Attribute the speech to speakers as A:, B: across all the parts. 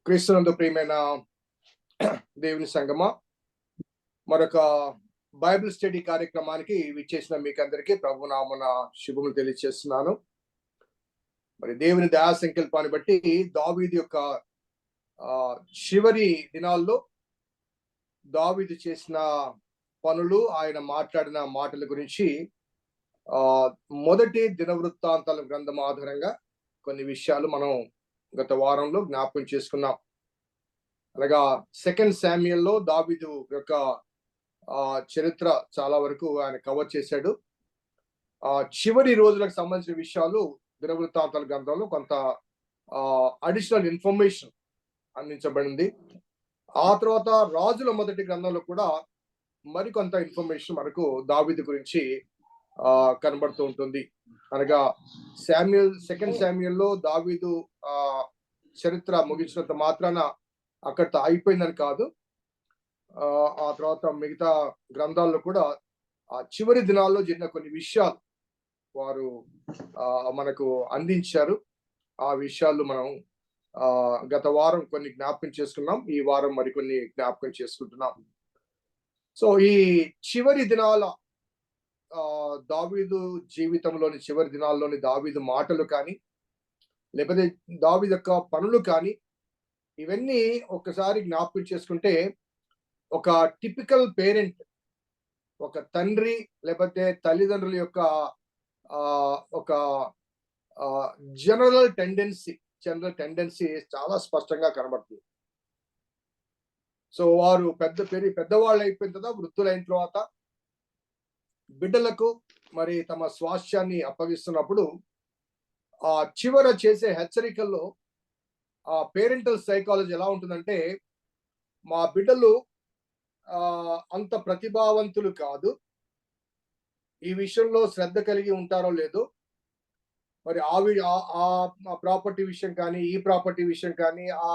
A: క్రీస్తునందు ప్రియమైన దేవుని సంగమా, మరొక బైబిల్ స్టడీ కార్యక్రమానికి విచ్చేసిన మీకు అందరికీ ప్రభు నామమున శుభములు తెలియజేస్తున్నాను. మరి దేవుని దయా సంకల్పాన్ని బట్టి దావీదు యొక్క చివరి దినాల్లో దావీదు చేసిన పనులు, ఆయన మాట్లాడిన మాటల గురించి మొదటి దినవృత్తాంతాల గ్రంథం ఆధారంగా కొన్ని విషయాలు మనం గత వారంలో జ్ఞాపకం చేసుకున్నాం. అనగా సెకండ్ శామ్యూయల్లో దావీదు యొక్క చరిత్ర చాలా వరకు ఆయన కవర్ చేశాడు. చివరి రోజులకు సంబంధించిన విషయాలు దినవృత్తాంతాల గ్రంథంలో కొంత అడిషనల్ ఇన్ఫర్మేషన్ అందించబడింది. ఆ తర్వాత రాజుల మొదటి గ్రంథంలో కూడా మరికొంత ఇన్ఫర్మేషన్ మనకు దావీదు గురించి కనబడుతూ ఉంటుంది. అనగా సెకండ్ శామ్యూయల్లో దావీదు చరిత్ర ముగించినంత మాత్రాన అక్కడితో అయిపోయిందని కాదు. ఆ తర్వాత మిగతా గ్రంథాల్లో కూడా ఆ చివరి దినాల్లో జరిగిన కొన్ని విషయాలు వారు మనకు అందించారు. ఆ విషయాలు మనం గత వారం కొన్ని జ్ఞాపకం చేసుకున్నాం, ఈ వారం మరికొన్ని జ్ఞాపకం చేసుకుంటున్నాం. సో ఈ చివరి దినాల దావీదు జీవితంలోని చివరి దినాల్లోని దావీదు మాటలు కానీ, లేకపోతే దావీదు యొక్క పనులు కానీ, ఇవన్నీ ఒక్కసారి జ్ఞాపకం చేసుకుంటే ఒక టిపికల్ పేరెంట్, ఒక తండ్రి లేకపోతే తల్లిదండ్రుల యొక్క ఒక జనరల్ టెండెన్సీ చాలా స్పష్టంగా కనబడుతుంది. సో వారు పెద్దవాళ్ళు అయిపోయిన తర్వాత, వృద్ధులైన తర్వాత బిడ్డలకు మరి తమ స్వాస్థ్యాన్ని అప్పగిస్తున్నప్పుడు ఆ చివర చేసే హెచ్చరికల్లో ఆ పేరెంటల్ సైకాలజీ ఎలా ఉంటుందంటే, మా బిడ్డలు అంత ప్రతిభావంతులు కాదు, ఈ విషయంలో శ్రద్ధ కలిగి ఉంటారో లేదో, మరి ఆ ప్రాపర్టీ విషయం కానీ, ఈ ప్రాపర్టీ విషయం కానీ, ఆ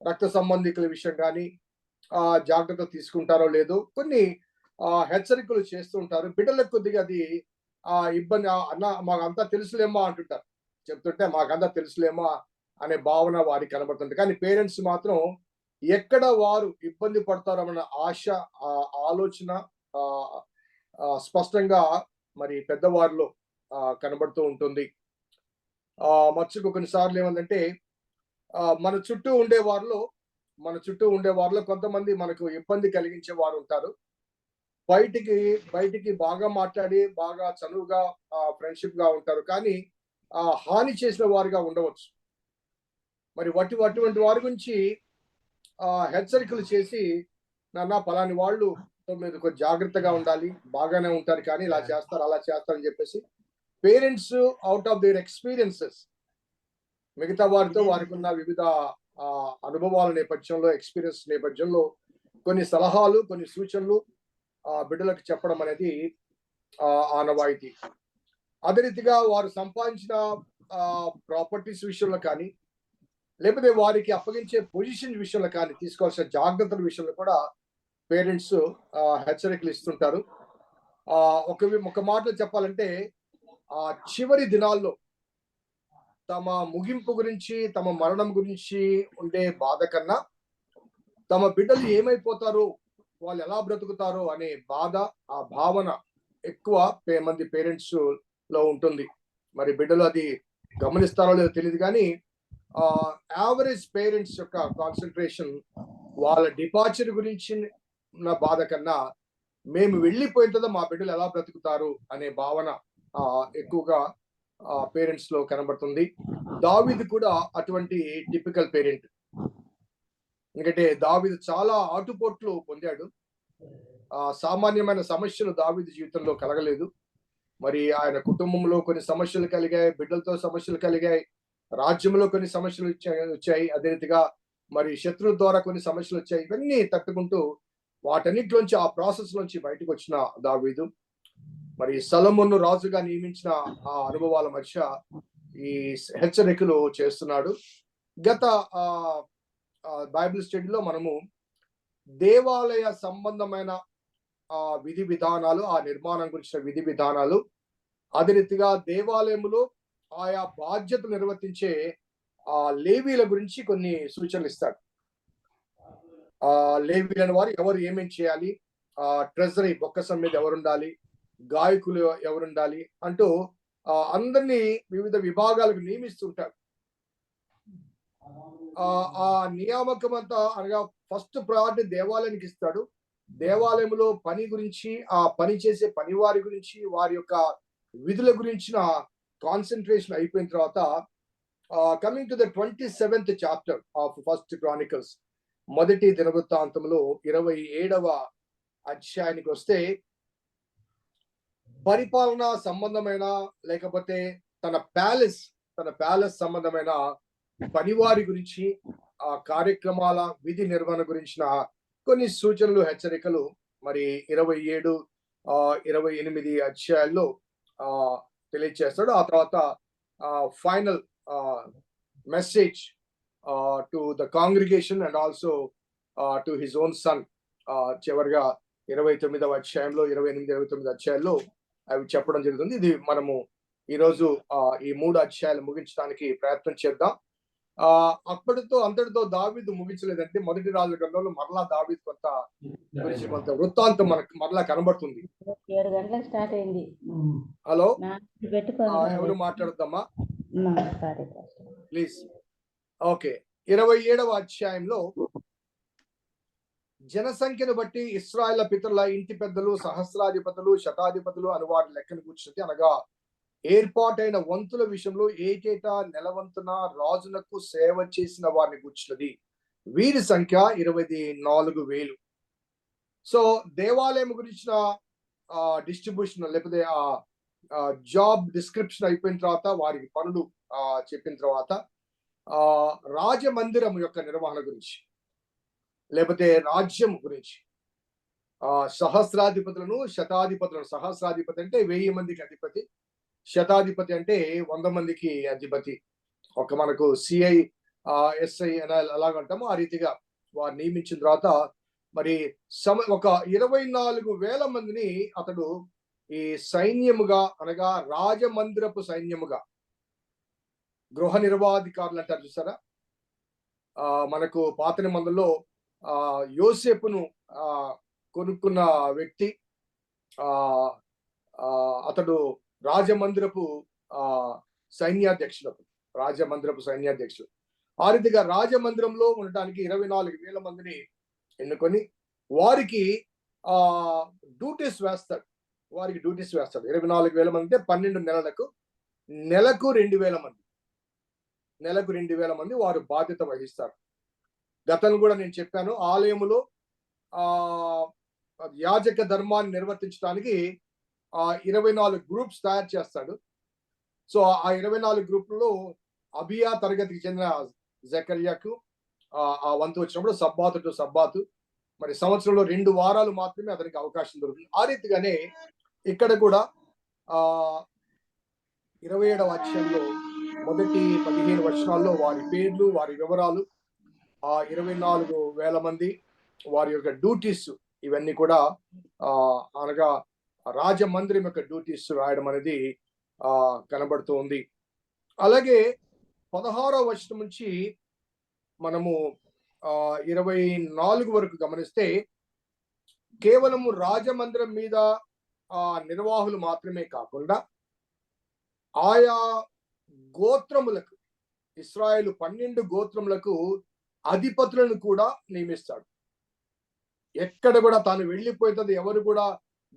A: రక్త సంబంధికుల విషయం కానీ జాగ్రత్త తీసుకుంటారో లేదో కొన్ని హెచ్చరికలు చేస్తూ ఉంటారు. బిడ్డలకు కొద్దిగా అది ఇబ్బంది, అన్న మాకంతా తెలుసులేమో అంటుంటారు. చెప్తుంటే మాకంతా తెలుసులేమో అనే భావన వారికి కనబడుతుంది. కానీ పేరెంట్స్ మాత్రం ఎక్కడ వారు ఇబ్బంది పడతారన్న ఆశ, ఆలోచన స్పష్టంగా మరి పెద్దవారిలో కనబడుతూ ఉంటుంది. మచ్చుకు కొన్నిసార్లు ఏమందంటే, మన చుట్టూ ఉండే వారిలో కొంతమంది మనకు ఇబ్బంది కలిగించే వారు ఉంటారు. బయటికి బాగా మాట్లాడి, బాగా చనువుగా ఫ్రెండ్షిప్ గా ఉంటారు, కానీ హాని చేసిన వారిగా ఉండవచ్చు. మరి అటువంటి వారి గురించి హెచ్చరికలు చేసి, నాన్న పలాని వాళ్ళు మీరు కొంచెం జాగ్రత్తగా ఉండాలి, బాగానే ఉంటారు కానీ ఇలా చేస్తారు అలా చేస్తారు అని చెప్పేసి parents out of their experiences మిగతా వారితో వారికి ఉన్న వివిధ అనుభవాల నేపథ్యంలో, ఎక్స్పీరియన్స్ నేపథ్యంలో కొన్ని సలహాలు, కొన్ని సూచనలు బిడ్డలకు చెప్పడం అనేది ఆనవాయితీ. అదే రీతిగా వారు సంపాదించిన ప్రాపర్టీస్ విషయంలో కానీ, లేకపోతే వారికి అప్పగించే పొజిషన్ విషయంలో కానీ తీసుకోవాల్సిన జాగ్రత్తల విషయంలో కూడా పేరెంట్స్ హెచ్చరికలు ఇస్తుంటారు. ఒక మాటలో చెప్పాలంటే, చివరి దినాల్లో తమ ముగింపు గురించి, తమ మరణం గురించి ఉండే బాధ కన్నా, తమ బిడ్డలు ఏమైపోతారో, వాళ్ళు ఎలా బ్రతుకుతారో అనే బాధ, ఆ భావన ఎక్కువ మంది పేరెంట్స్ లో ఉంటుంది. మరి బిడ్డలు అది గమనిస్తారో లేదో తెలియదు, కానీ యావరేజ్ పేరెంట్స్ యొక్క కాన్సన్ట్రేషన్ వాళ్ళ డిపార్చర్ గురించి ఉన్న బాధ కన్నా, మేము వెళ్ళిపోయిన తర్వాత మా బిడ్డలు ఎలా బ్రతుకుతారు అనే భావన ఎక్కువగా పేరెంట్స్ లో కనబడుతుంది. దావీదు కూడా అటువంటి టిపికల్ పేరెంట్. ఎందుకంటే దావీదు చాలా ఆటుపోట్లు పొందాడు. సామాన్యమైన సమస్యలు దావీదు జీవితంలో కలగలేదు. మరి ఆయన కుటుంబంలో కొన్ని సమస్యలు కలిగాయి, బిడ్డలతో సమస్యలు కలిగాయి, రాజ్యంలో కొన్ని సమస్యలు వచ్చాయి, అదే రీతిగా మరి శత్రువుల ద్వారా కొన్ని సమస్యలు వచ్చాయి. ఇవన్నీ తట్టుకుంటూ వాటన్నిటిలోంచి, ఆ ప్రాసెస్ నుంచి బయటకు వచ్చిన దావీదు మరి సొలొమోను రాజుగా నియమించిన ఆ అనుభవాల మధ్య ఈ హెచ్చరికలు చేస్తున్నాడు. గత బైబిల్ స్టడీలో మనము దేవాలయ సంబంధమైన విధి విధానాలు, ఆ నిర్మాణం గురించిన విధి విధానాలు, అదే రీతిగా దేవాలయములో ఆయా బాధ్యతలు నిర్వర్తించే ఆ లేవీల గురించి కొన్ని సూచనలు ఇస్తాడు. ఆ లేవీలని వారు ఎవరు ఏమేం చేయాలి, ట్రెజరీ బొక్కసం మీద ఎవరుండాలి, గాయకులు ఎవరుండాలి అంటూ అందరినీ వివిధ విభాగాలకు నియమిస్తుంటాడు. ఆ నియామకం అంతా అనగా ఫస్ట్ ప్రయారిటీ దేవాలయానికి ఇస్తాడు. దేవాలయంలో పని గురించి, ఆ పని చేసే పని వారి గురించి, వారి యొక్క విధుల గురించిన కాన్సన్ట్రేషన్ అయిపోయిన తర్వాత coming to the 27th chapter of first Chronicles, మొదటి దినవృత్తాంతంలో 27వ అధ్యాయానికి వస్తే పరిపాలన సంబంధమైన లేకపోతే తన ప్యాలెస్ సంబంధమైన పనివారి గురించి, ఆ కార్యక్రమాల విధి నిర్వహణ గురించిన కొన్ని సూచనలు, హెచ్చరికలు మరి 27, 28 అధ్యాయాల్లో తెలియజేస్తాడు. ఆ తర్వాత final message to the congregation and also to his own son చివరిగా 29వ అధ్యాయంలో, 28, 29 అధ్యాయాల్లో అవి చెప్పడం జరుగుతుంది. ఇది మనము ఈరోజు ఈ 3 అధ్యాయాలు ముగించడానికి ప్రయత్నం చేద్దాం. అంతటితో దావీదు ముగించలేదంటే మొదటి రాజుల గ్రంథంలో మరలా దావీదు కొంత వృత్తాంతం మనకు మరలా కనబడుతుంది.
B: 7 గంటలకు స్టార్ట్ అయింది.
A: హలో, ఎవరు మాట్లాడుతామా ప్లీజ్? ఓకే, 27వ అధ్యాయంలో జనసంఖ్యను బట్టి ఇశ్రాయేలు పితరుల ఇంటి పెద్దలు, సహస్రాధిపతులు, శతాధిపతులు అని వారి లెక్కను కూర్చున్నది. అనగా ఏర్పాటైన వంతుల విషయంలో ఏటేటా నెలవంతున రాజులకు సేవ చేసిన వారిని కూర్చున్నది. వీరి సంఖ్య 24,000. సో దేవాలయం గురించిన డిస్ట్రిబ్యూషన్ లేకపోతే జాబ్ డిస్క్రిప్షన్ అయిపోయిన తర్వాత, వారికి పనులు చెప్పిన తర్వాత రాజమందిరం యొక్క నిర్వహణ గురించి లేకపోతే రాజ్యం గురించి సహస్రాధిపతులను, శతాధిపతులను, సహస్రాధిపతి అంటే 1000 మందికి అధిపతి, శతాధిపతి అంటే 100 మందికి అధిపతి. ఒక మనకు సిఐ, ఎస్ఐ అలాగంటాము, ఆ రీతిగా వారు నియమించిన తర్వాత మరి ఒక 24,000 మందిని అతడు ఈ సైన్యముగా అనగా రాజమందిరపు సైన్యముగా, గృహ నిర్వాధికారులు అంటారు చూసారా, మనకు పాత నిబంధనలో యోసేపును కొనుక్కున్న వ్యక్తి అతడు రాజమందిరపు సైన్యాధ్యక్షుడు. ఆ రీతిగా రాజమందిరంలో ఉండటానికి 24,000 మందిని ఎన్నుకొని వారికి డ్యూటీస్ వేస్తాడు. 24,000 మంది అంటే 12 నెలలకు, నెలకు 2,000 మంది వారు బాధ్యత వహిస్తారు. గతంలో కూడా నేను చెప్పాను, ఆలయములో యాజక ధర్మాన్ని నిర్వర్తించడానికి 24 గ్రూప్స్ తయారు చేస్తాడు. సో ఆ 24 గ్రూపుల్లో అబియా తరగతికి చెందిన జకర్యాకు ఆ వంతు వచ్చినప్పుడు సబ్బాతు మరి సంవత్సరంలో 2 వారాలు మాత్రమే అతనికి అవకాశం దొరుకుతుంది. ఆ రీతిగానే ఇక్కడ కూడా 27వ అధ్యాయంలో మొదటి 15 వచనాల్లో వారి పేర్లు, వారి వివరాలు, 24,000 మంది వారి యొక్క డ్యూటీస్ ఇవన్నీ కూడా అనగా రాజమందిరం యొక్క డ్యూటీస్ రాయడం అనేది కనబడుతూ ఉంది. అలాగే 16వ వచనం నుంచి మనము 24 వరకు గమనిస్తే కేవలము రాజమందిరం మీద నిర్వాహులు మాత్రమే కాకుండా ఆయా గోత్రములకు, ఇశ్రాయేలు 12 గోత్రములకు అధిపతులను కూడా నియమిస్తాడు. ఎక్కడ కూడా తాను వెళ్ళిపోతుంది ఎవరు కూడా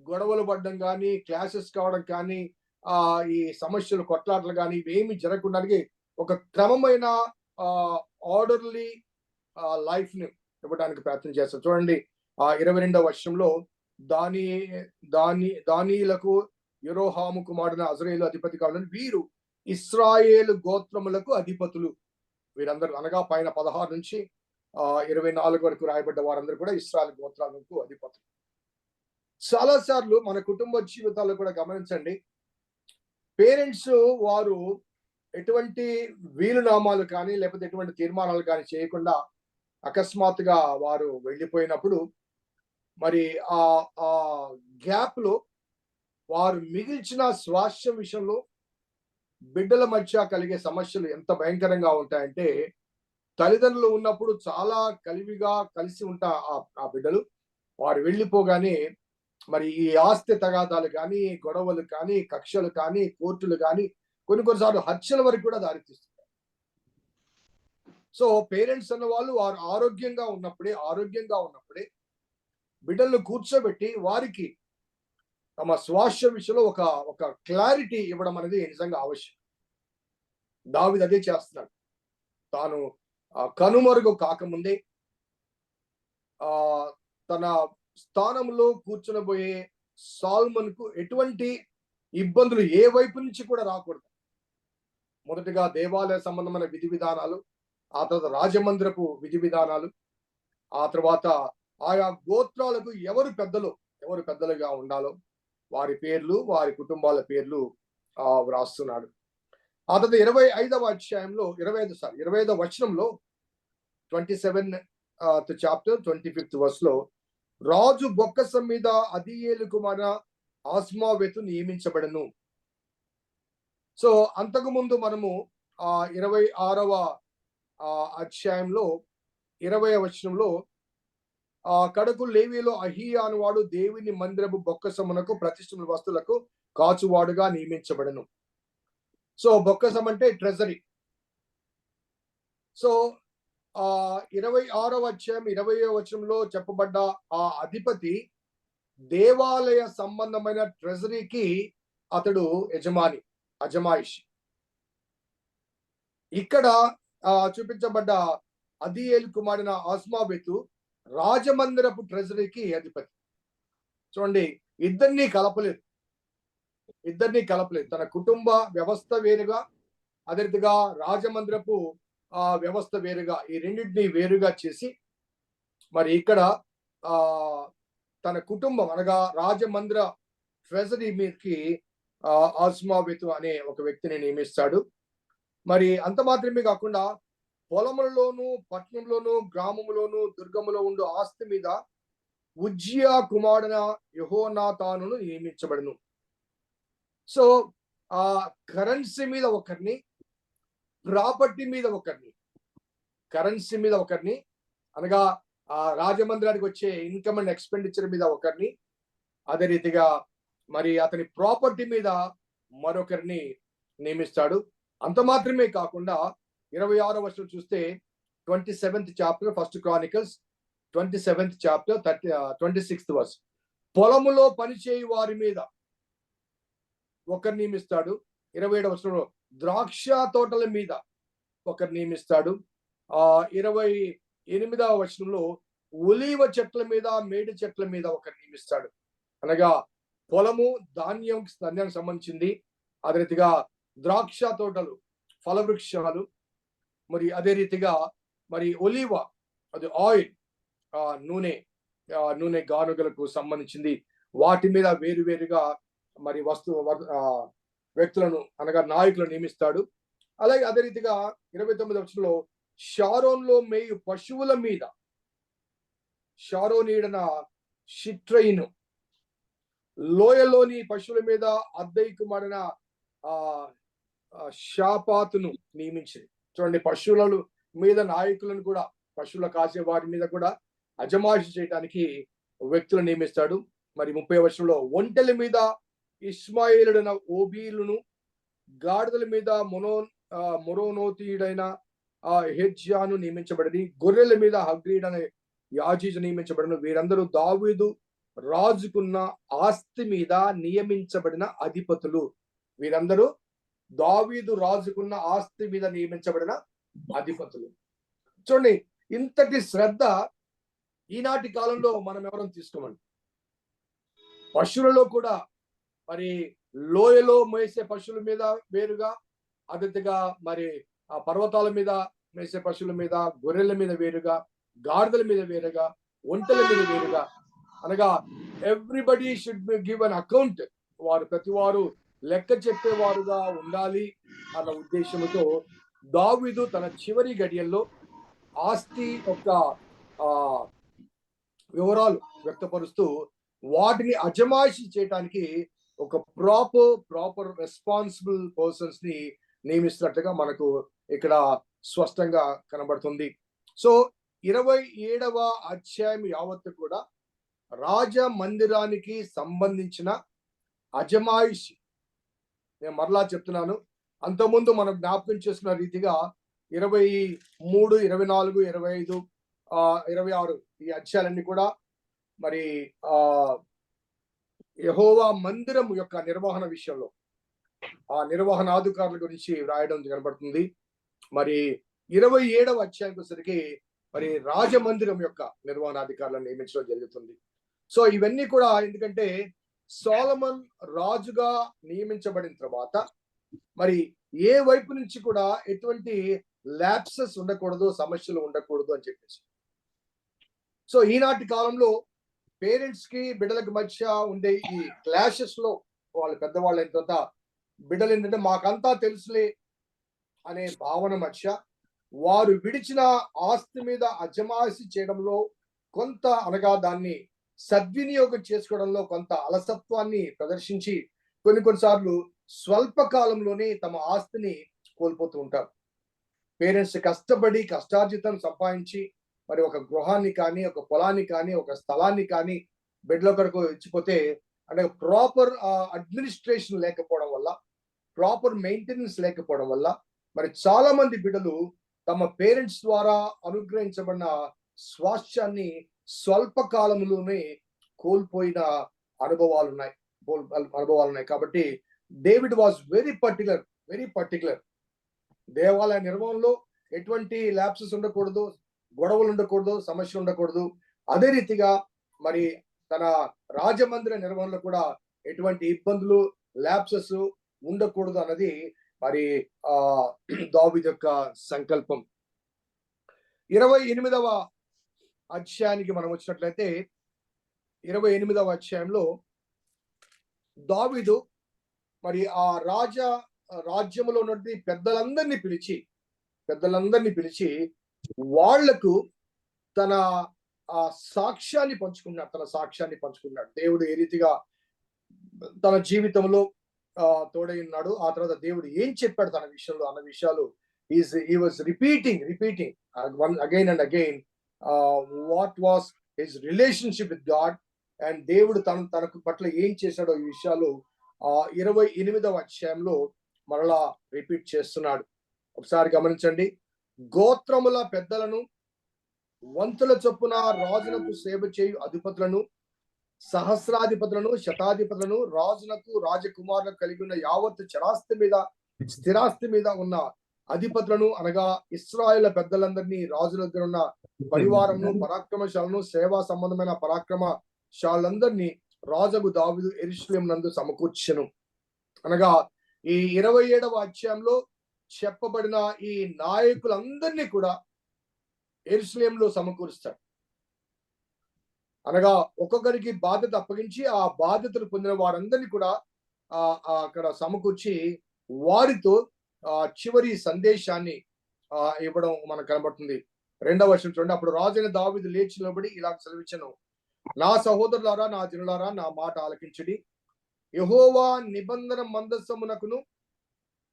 A: గొడవలు పడడం కానీ, క్లాసెస్ కావడం కానీ, ఈ సమస్యలు, కొట్లాటలు కానీ ఇవేమి జరగకుండా ఒక క్రమమైన ఆర్డర్లీ లైఫ్ ని ఇవ్వడానికి ప్రయత్నం చేస్తారు. చూడండి 22వ వచనంలో దానిలకు యెరోహాము కుమారుడైన అజరేలు అధిపతి కావాలని వీరు ఇశ్రాయేలు గోత్రములకు అధిపతులు. వీరందరూ అనగా పైన 16 నుంచి 24 వరకు రాయబడ్డ వారందరూ కూడా ఇశ్రాయేలు గోత్రాలకు అధిపతులు. చాలా సార్లు మన కుటుంబ జీవితాల్లో కూడా గమనించండి, పేరెంట్స్ వారు ఎటువంటి వీలునామాలు కానీ లేకపోతే ఎటువంటి తీర్మానాలు కానీ చేయకుండా అకస్మాత్తుగా వారు వెళ్ళిపోయినప్పుడు మరి ఆ గ్యాప్ లో వారు మిగిల్చిన స్వాస్థ్యం విషయంలో బిడ్డల మధ్య కలిగే సమస్యలు ఎంత భయంకరంగా ఉంటాయంటే, తల్లిదండ్రులు ఉన్నప్పుడు చాలా కలివిగా కలిసి ఉంటా ఆ బిడ్డలు. వారు వెళ్ళిపోగానే మరి ఈ ఆస్తి తగాదాలు కానీ, గొడవలు కానీ, కక్షలు కానీ, కోర్టులు కానీ కొన్ని సార్లు హత్యల వరకు కూడా దారితీస్తుంది. సో పేరెంట్స్ అన్న వాళ్ళు వారు ఆరోగ్యంగా ఉన్నప్పుడే బిడ్డలను కూర్చోబెట్టి వారికి తమ స్వాస్థ్య విషయంలో ఒక క్లారిటీ ఇవ్వడం అనేది నిజంగా అవశ్యం. దావీదు అదే చేస్తున్నాడు. తాను కనుమరుగు కాకముందే ఆ తన స్థానంలో కూర్చునబోయే సాల్మన్కు ఎటువంటి ఇబ్బందులు ఏ వైపు నుంచి కూడా రాకూడదు. మొదటగా దేవాలయ సంబంధమైన విధి విధానాలు, ఆ తర్వాత రాజమందిరపు విధి విధానాలు, ఆ తర్వాత ఆయా గోత్రాలకు ఎవరు పెద్దలుగా ఉండాలో వారి పేర్లు, వారి కుటుంబాల పేర్లు వ్రాస్తున్నాడు. ఆ తర్వాత 25వ అధ్యాయంలో 25వ వచనంలో 27th చాప్టర్ 25th verse లో రాజు బొక్కసం మీద అదీయేలు కుమార ఆస్మావేతు నియమించబడను. సో అంతకు ముందు మనము 26వ అధ్యాయంలో 20వ వచనంలో కడకు లేవీలో అహియా అనువాడు దేవుని మందిరపు బొక్కసమునకు ప్రతిష్ఠిత వస్తువులకు కాచువాడుగా నియమించబడను. సో బొక్కసం అంటే ట్రెజరీ. సో 26వ అధ్యాయం 20వ వచనంలో చెప్పబడ్డ ఆ అధిపతి దేవాలయ సంబంధమైన ట్రెజరీకి అతడు అజమాయిషి. ఇక్కడ చూపించబడ్డ అదీయేలు కుమారుడైన ఆస్మావేతు రాజమందిరపు ట్రెజరీకి అధిపతి. చూడండి, ఇద్దరినీ కలపలేదు. తన కుటుంబ వ్యవస్థ వేరుగా, అదే రీతిగా రాజమందిరపు వ్యవస్థ వేరుగా, ఈ రెండింటిని వేరుగా చేసి మరి ఇక్కడ తన కుటుంబం అనగా రాజమందిర ట్రెజరీ మీదకి ఆస్మావేతు అనే ఒక వ్యక్తిని నియమిస్తాడు. మరి అంత మాత్రమే కాకుండా పొలములలోను, పట్టణంలోను, గ్రామములోను, దుర్గములో ఉండు ఆస్తి మీద ఉజ్జియా కుమారుడైన యెహోనాతానును నియమించబడును. సో ఆ కరెన్సీ మీద ఒకరిని, ప్రాపర్టీ మీద ఒకరిని, అనగా ఆ రాజమందిరానికి వచ్చే ఇన్కమ్ అండ్ ఎక్స్పెండిచర్ మీద ఒకరిని, అదే రీతిగా మరి అతని ప్రాపర్టీ మీద మరొకరిని నియమిస్తాడు. అంత మాత్రమే కాకుండా 26వ వచనం చూస్తే 27th chapter 1 Chronicles 27th chapter 26th verse పొలములో పనిచేయు వారి మీద ఒకరిని నియమిస్తాడు. 27వ వచనంలో ద్రాక్ష తోటల మీద ఒకరిని నియమిస్తాడు. 28వ వచనంలో ఒలీవ చెట్ల మీద, మేడి చెట్ల మీద ఒకరిని నియమిస్తాడు. అనగా పొలము ధాన్యానికి సంబంధించింది, అదే రీతిగా ద్రాక్ష తోటలు, ఫలవృక్షాలు, మరి అదే రీతిగా మరి ఒలీవ అది ఆయిల్, నూనె గానుగలకు సంబంధించింది. వాటి మీద వేరువేరుగా మరి వ్యక్తులను అనగా నాయకులను నియమిస్తాడు. అలాగే అదే రీతిగా 29వ వచనంలో షారోన్లో మేయు పశువుల మీద షారోనీడన షిట్రైను, లోయలోని పశువుల మీద అద్దయి కుమారుడైన షాపాతును నియమించింది. చూడండి, పశువుల మీద నాయకులను కూడా, పశువుల కాసే వారి మీద కూడా అజమాయిషి చేయడానికి వ్యక్తులను నియమిస్తాడు. మరి 30వ వచనంలో ఒంటెల మీద ఇష్మాయేలుడైన ఓబీలును, గాడిదల మీద మొరోనోతీయుడైన హెజ్యాను నియమించబడి, గొర్రెల మీద హగ్రీడ్ అనే యాజీజు నియమించబడిన. వీరందరూ దావీదు రాజుకున్న ఆస్తి మీద నియమించబడిన అధిపతులు. వీరందరూ దావీదు రాజుకున్న ఆస్తి మీద నియమించబడిన అధిపతులు. చూడండి, ఇంతటి శ్రద్ధ ఈనాటి కాలంలో మనం ఎవరైనా తీసుకోమండి. పశువులలో కూడా మరి లోయలో మేసే పశువుల మీద వేరుగా, అతిథిగా మరి ఆ పర్వతాల మీద మేసే పశువుల మీద, గొర్రెల మీద వేరుగా, గాడిదల మీద వేరుగా, ఒంటెల మీద వేరుగా, అనగా everybody should give an account. ప్రతి వారు లెక్క చెప్పేవారుగా ఉండాలి అన్న ఉద్దేశంతో దావీదు తన చివరి గడియల్లో ఆస్తి యొక్క వివరాలు వ్యక్తపరుస్తూ వాటిని అజమాయిషి చేయడానికి ఒక ప్రాపర్ రెస్పాన్సిబుల్ పర్సన్స్ ని నియమిస్తున్నట్టుగా మనకు ఇక్కడ స్పష్టంగా కనబడుతుంది. సో 27వ అధ్యాయం యావత్తు కూడా రాజ మందిరానికి సంబంధించిన అజమాయిషి. నేను మరలా చెప్తున్నాను, అంతకుముందు మనం జ్ఞాపకం చేసుకున్న రీతిగా 23, 24, 25, 26 ఈ అధ్యాయాలన్నీ కూడా మరి యెహోవా మందిరం యొక్క నిర్వహణ విషయంలో ఆ నిర్వహణాధికారుల గురించి రాయడం కనబడుతుంది. మరి 27వ అధ్యాయానికి వచ్చేసరికి మరి రాజమందిరం యొక్క నిర్వహణాధికారులను నియమించడం జరుగుతుంది. సో ఇవన్నీ కూడా ఎందుకంటే సొలొమోన్ రాజుగా నియమించబడిన తర్వాత మరి ఏ వైపు నుంచి కూడా ఎటువంటి ల్యాప్సెస్ ఉండకూడదు, సమస్యలు ఉండకూడదు అని చెప్పేసి. సో ఈనాటి కాలంలో పేరెంట్స్ కి బిడ్డలకు మధ్య ఉండే ఈ క్లాషెస్ లో వాళ్ళు పెద్దవాళ్ళు అయిన తర్వాత బిడ్డలు ఏంటంటే మాకంతా తెలుసులే అనే భావన మధ్య వారు విడిచిన ఆస్తి మీద అజమాయిషీ చేయడంలో కొంత అనగా దాన్ని సద్వినియోగం చేసుకోవడంలో కొంత అలసత్వాన్ని ప్రదర్శించి కొన్నిసార్లు స్వల్ప కాలంలోనే తమ ఆస్తిని కోల్పోతూ ఉంటారు. పేరెంట్స్ కష్టపడి కష్టార్జితం సంపాదించి మరి ఒక గృహాన్ని కానీ, ఒక పొలాన్ని కానీ, ఒక స్థలాన్ని కానీ బిడ్డల కొరకు ఇచ్చిపోతే అంటే ప్రాపర్ అడ్మినిస్ట్రేషన్ లేకపోవడం వల్ల, ప్రాపర్ మెయింటెనెన్స్ లేకపోవడం వల్ల మరి చాలా మంది బిడ్డలు తమ పేరెంట్స్ ద్వారా అనుగ్రహించబడిన స్వాస్థ్యాన్ని స్వల్ప కాలంలోనే కోల్పోయిన అనుభవాలు ఉన్నాయి. కాబట్టి డేవిడ్ వాజ్ వెరీ పర్టికులర్. దేవాలయ నిర్వహణలో ఎటువంటి ల్యాప్సెస్ ఉండకూడదు, గొడవలు ఉండకూడదు, సమస్యలు ఉండకూడదు. అదే రీతిగా మరి తన రాజమందిర నిర్వహణలో కూడా ఎటువంటి ఇబ్బందులు, ల్యాప్సెస్ ఉండకూడదు అన్నది మరి దావీదు యొక్క సంకల్పం. 28వ అధ్యాయానికి మనం వచ్చినట్లయితే 28వ అధ్యాయంలో దావీదు మరి ఆ రాజ్యంలో ఉన్నటువంటి పెద్దలందరినీ పిలిచి వాళ్లకు తన సాక్ష్యాన్ని పంచుకున్నాడు. దేవుడు ఏ రీతిగా తన జీవితంలో తోడై ఉన్నాడు, ఆ తర్వాత దేవుడు ఏం చెప్పాడు తన విషయంలో అన్న విషయాలు he was repeating again and again what was his relationship with God, and దేవుడు తనకు పట్ల ఏం చేశాడో ఈ విషయాలు 28వ అధ్యాయంలో మరలా రిపీట్ చేస్తున్నాడు. ఒకసారి గమనించండి. గోత్రముల పెద్దలను, వంతుల చొప్పున రాజునకు సేవ చేయు అధిపతులను, సహస్రాధిపతులను, శతాధిపతులను, రాజునకు రాజకుమారులకు కలిగి ఉన్న యావత్తు స్థిరాస్తి మీద ఉన్న అధిపతులను అనగా ఇశ్రాయేలు పెద్దలందరినీ, రాజుల దగ్గర ఉన్న పరివారమును, పరాక్రమశాలను, సేవా సంబంధమైన పరాక్రమశాలందరినీ రాజుకు దావీదు యెరూషలేము నందు సమకూర్చెను. అనగా ఈ 27వ అధ్యాయంలో చెప్పబడిన ఈ నాయకులందరినీ కూడా యెరూషలేములో సమకూరుస్తాడు. అనగా ఒక్కొక్కరికి బాధ్యత అప్పగించి ఆ బాధ్యతలు పొందిన వారందరినీ కూడా అక్కడ సమకూర్చి వారితో చివరి సందేశాన్ని ఇవ్వడం మనకు కనబడుతుంది. 2వ వచనం చూడండి. అప్పుడు రాజైన దావీదు లేచి నిలబడి ఇలా సెలవిచ్చెను, నా సహోదరులారా, నా జనులారా, నా మాట ఆలకించుడి. యెహోవా నిబంధన మందసమునకును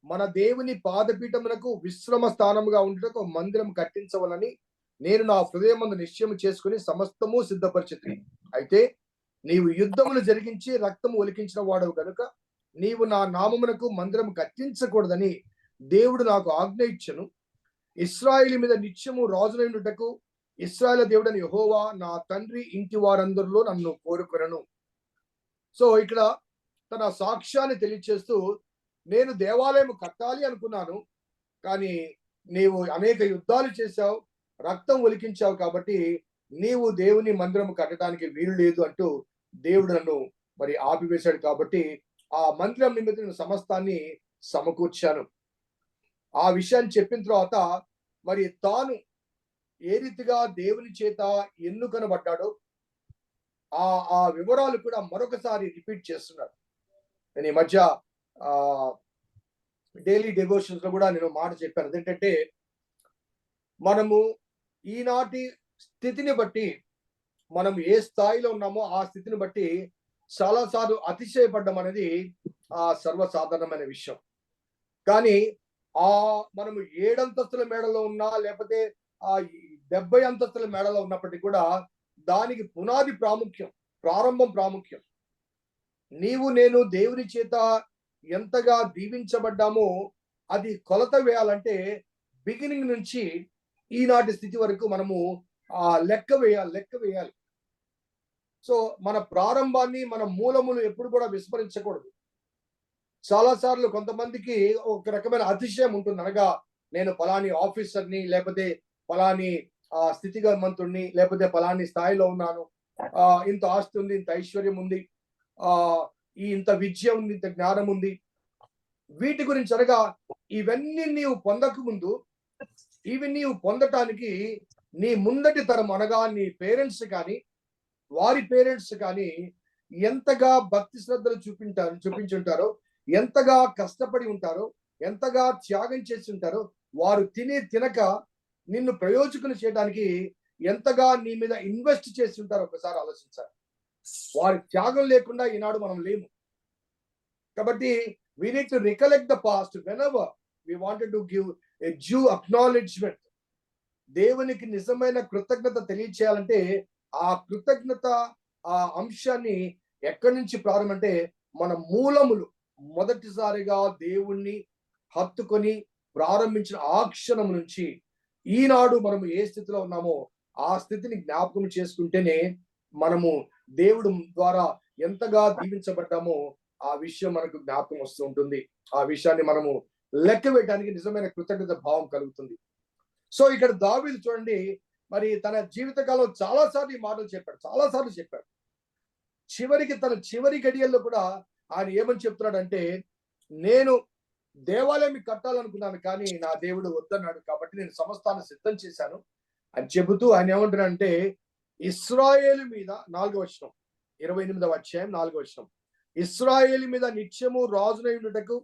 A: మన దేవుని పాదపీఠమునకు విశ్రమ స్థానముగా ఉండుటకు మందిరం కట్టించవలని నేను నా హృదయమందు నిశ్చయం చేసుకుని సమస్తము సిద్ధపరిచితిని. అయితే నీవు యుద్ధములు జరిగించి రక్తము ఒలికించిన వాడవు గనుక నీవు నా నామమునకు మందిరం కట్టించకూడదని దేవుడు నాకు ఆజ్ఞ ఇచ్చెను. ఇశ్రాయేలు మీద నిత్యము రాజునైనటకు ఇశ్రాయేలు దేవుడని యెహోవా నా తండ్రి ఇంటి వారందరిలో నన్ను కోరుకొనెను. సో ఇక్కడ తన సాక్ష్యాన్ని తెలియచేస్తూ, నేను దేవాలయం కట్టాలి అనుకున్నాను, కానీ నీవు అనేక యుద్ధాలు చేశావు, రక్తం ఒలికించావు, కాబట్టి నీవు దేవుని మందిరం కట్టడానికి వీలు లేదు అంటూ దేవుడు నన్ను మరి ఆపివేశాడు. కాబట్టి ఆ మందిరం నిమిత్తం సమస్తాన్ని సమకూర్చాను. ఆ విషయాన్ని చెప్పిన తర్వాత మరి తాను ఏ రీతిగా దేవుని చేత ఎన్నుకనబడ్డాడో ఆ వివరాలు కూడా మరొకసారి రిపీట్ చేస్తున్నాడు. నేను ఈ మధ్య డైలీ డెవోషన్స్ లో కూడా నేను మాట చెప్పాను. అదేంటంటే మనము ఈనాటి స్థితిని బట్టి, మనం ఏ స్థాయిలో ఉన్నామో ఆ స్థితిని బట్టి చాలాసార్లు అతిశయపడ్డం అనేది సర్వసాధారణమైన విషయం. కానీ మనము 7 అంతస్తుల మేడలో ఉన్నా లేకపోతే 70 అంతస్తుల మేడలో ఉన్నప్పటికీ కూడా దానికి పునాది ప్రాముఖ్యం, ప్రారంభం ప్రాముఖ్యం. నీవు నేను దేవుని చేత ఎంతగా దీవించబడ్డామో అది కొలత వేయాలంటే బిగినింగ్ నుంచి ఈనాటి స్థితి వరకు మనము లెక్క వేయాలి. సో మన ప్రారంభాన్ని, మన మూలములు ఎప్పుడు కూడా విస్మరించకూడదు. చాలా సార్లు కొంతమందికి ఒక రకమైన అతిశయం ఉంటుంది. అనగా నేను పలాని ఆఫీసర్ని, లేకపోతే పలాని స్థితిగమంతుణ్ణి, లేకపోతే పలాని స్థాయిలో ఉన్నాను, ఇంత ఆస్తి ఉంది, ఇంత ఐశ్వర్యం ఉంది, ఇంత విద్య ఉంది, ఇంత జ్ఞానం ఉంది. వీటి గురించి అనగా ఇవన్నీ నీవు పొందక ముందు, ఇవి నీవు పొందటానికి నీ ముందటి తరం అనగా నీ పేరెంట్స్ కానీ వారి పేరెంట్స్ కానీ ఎంతగా భక్తి శ్రద్ధలు చూపించుంటారో, ఎంతగా కష్టపడి ఉంటారో, ఎంతగా త్యాగం చేసి ఉంటారో, వారు తినక నిన్ను ప్రయోజకులు చేయడానికి ఎంతగా నీ మీద ఇన్వెస్ట్ చేసి ఉంటారో ఒకసారి ఆలోచించాలి. వారి త్యాగం లేకుండా ఈనాడు మనం లేము. కాబట్టి we need to recollect the past whenever we wanted to give a due acknowledgement. దేవునికి నిజమైన కృతజ్ఞత తెలియచేయాలంటే ఆ కృతజ్ఞత అంశాన్ని ఎక్కడి నుంచి ప్రారంభమంటే మన మూలములు మొదటిసారిగా దేవుణ్ణి హత్తుకొని ప్రారంభించిన ఆ క్షణం నుంచి ఈనాడు మనము ఏ స్థితిలో ఉన్నామో ఆ స్థితిని జ్ఞాపకం చేసుకుంటేనే మనము దేవుడు ద్వారా ఎంతగా దీవించబడ్డామో ఆ విషయం మనకు జ్ఞాపకం వస్తూ ఉంటుంది. ఆ విషయాన్ని మనము లెక్క వేయడానికి నిజమైన కృతజ్ఞత భావం కలుగుతుంది. సో ఇక్కడ దావీదు చూడండి, మరి తన జీవితకాలం చాలాసార్లు ఈ మాటలు చెప్పాడు. చివరికి తన చివరి గడియల్లో కూడా ఆయన ఏమని చెప్తున్నాడంటే, నేను దేవాలయం కట్టాలనుకున్నాను కానీ నా దేవుడు వద్దన్నాడు, కాబట్టి నేను సమస్తాన్ని సిద్ధం చేశాను అని చెబుతూ ఆయన ఏమంటున్నాడంటే, ఇశ్రాయేలు మీద 4వ వచనం, 28వ అధ్యాయం 4వ వచనం, ఇశ్రాయేలు మీద నిత్యము రాజునై ఉండుటకు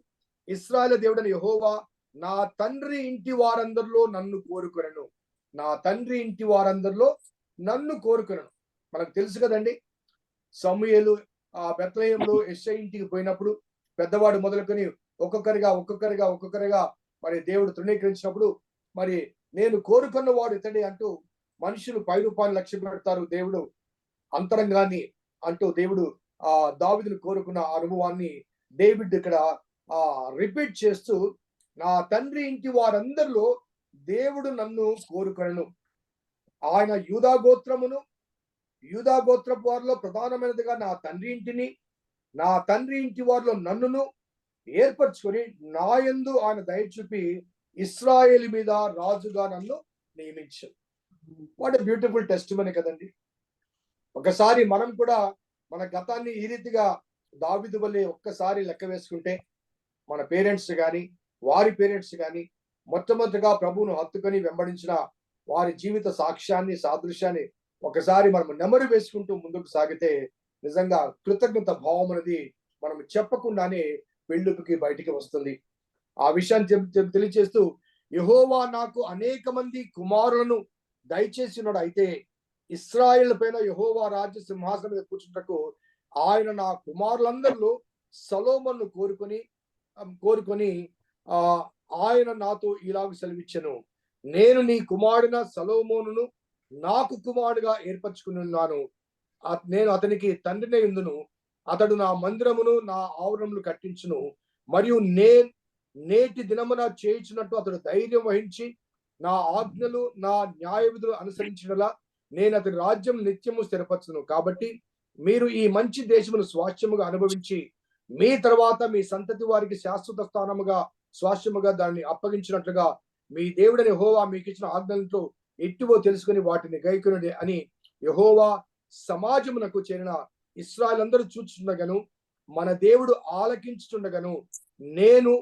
A: ఇశ్రాయేలు దేవుడైన యెహోవా నా తండ్రి ఇంటి వారందరిలో నన్ను కోరుకొనెను. నా తండ్రి ఇంటి వారందరిలో నన్ను కోరుకొనెను. మనకు తెలుసు కదండి, సమూయేలు బెత్లెహేములో యెష్షయి ఇంటికి పోయినప్పుడు పెద్దవాడు మొదలుకొని ఒక్కొక్కరిగా మరి దేవుడు తృణీకరించినప్పుడు, మరి నేను కోరుకున్న వాడు ఇతడే అంటూ మనుషులు పై రూపాయలు లక్ష్య పెడతారు, దేవుడు అంతరంగాన్ని అంటూ దేవుడు దావీదును కోరుకున్న అనుభవాన్ని డేవిడ్ ఇక్కడ రిపీట్ చేస్తూ, నా తండ్రి ఇంటి వారందరిలో దేవుడు నన్ను కోరుకొనెను. ఆయన యూదా గోత్రపు వారిలో ప్రధానమైనదిగా నా తండ్రి ఇంటి వారిలో నన్నును ఏర్పరచుకొని నా యందు ఆయన దయ చూపి ఇశ్రాయేలు మీద రాజుగా నన్ను నియమించాడు. వాట్ ఎ బ్యూటిఫుల్ టెస్టిమనీ కదండి. ఒకసారి మనం కూడా మన గతాన్ని ఈ రీతిగా దావీదు వల్లే ఒక్కసారి లెక్క వేసుకుంటే, మన పేరెంట్స్ కానీ వారి పేరెంట్స్ కానీ మొట్టమొదటిగా ప్రభువును హత్తుకొని వెంబడించిన వారి జీవిత సాక్ష్యాన్ని, సాదృశ్యాన్ని ఒకసారి మనం నెమరు వేసుకుంటూ ముందుకు సాగితే నిజంగా కృతజ్ఞత భావం అనేది మనం చెప్పకుండానే పెళ్ళుకి బయటికి వస్తుంది. ఆ విషయాన్ని తెలియచేస్తూ, యెహోవా నాకు అనేక మంది కుమారులను దయచేసినాడు, అయితే ఇశ్రాయేలు పైన యెహోవా రాజ్య సింహాసనం మీద కూర్చుంటకు ఆయన నా కుమారులందరిలో సొలొమోనును కోరుకొని ఆయన నాతో ఇలాగ సెలవిచ్చెను, నేను నీ కుమారుడైన సొలొమోనును నాకు కుమారుడుగా ఏర్పరచుకున్నాను. నేను అతనికి తండ్రినై ఉందును, అతడు నా మందిరమును నా ఆవరణములు కట్టించును, మరియు నేటి దినమున చేయించినట్టు అతడు ధైర్యం వహించి నా ఆజ్ఞలు నా న్యాయ విధులు అనుసరించినలా నేను అతని రాజ్యం నిత్యము స్థిరపరచును. కాబట్టి మీరు ఈ మంచి దేశమును స్వాస్థ్యముగా అనుభవించి మీ తర్వాత మీ సంతతి వారికి శాశ్వత స్వాస్థ్యముగా దాన్ని అప్పగించినట్లుగా మీ దేవుడని యెహోవా మీకు ఇచ్చిన ఆజ్ఞలతో ఎట్టివో తెలుసుకుని వాటిని గైకొనుడి అని యెహోవా సమాజమునకు చేరిన ఇశ్రాయేలందరూ చూచుచుండగను మన దేవుడు ఆలకించుచుండగను నేను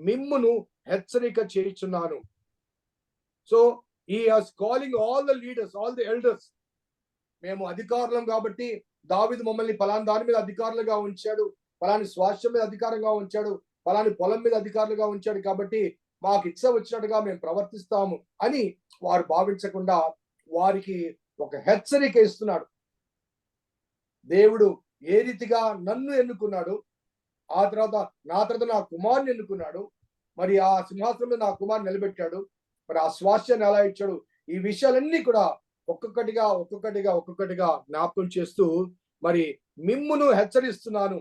A: మిమ్మును హెచ్చరిక చేయుచున్నాను. So he is calling all the leaders, all the elders. మేము అధికారులం కాబట్టి దావీదు మమ్మల్ని పలాని దాని మీద అధికారులుగా ఉంచాడు, పలాని స్వాస్థ్యం మీద అధికారంగా ఉంచాడు, పలాని పొలం మీద అధికారులుగా ఉంచాడు, కాబట్టి మాకు ఇచ్చ వచ్చినట్టుగా మేము ప్రవర్తిస్తాము అని వారు భావించకుండా వారికి ఒక హెచ్చరిక ఇస్తున్నాడు. దేవుడు ఏ రీతిగా నన్ను ఎన్నుకున్నాడు, ఆ తర్వాత నా కుమారుని ఎన్నుకున్నాడు, మరి ఆ సింహాసనం మీద నా కుమారుని నిలబెట్టాడు, మరి ఆ స్వాస్థ్యాన్ని ఎలా ఇచ్చాడు, ఈ విషయాలన్నీ కూడా ఒక్కొక్కటిగా జ్ఞాపకం చేస్తూ మరి మిమ్మును హెచ్చరిస్తున్నాను.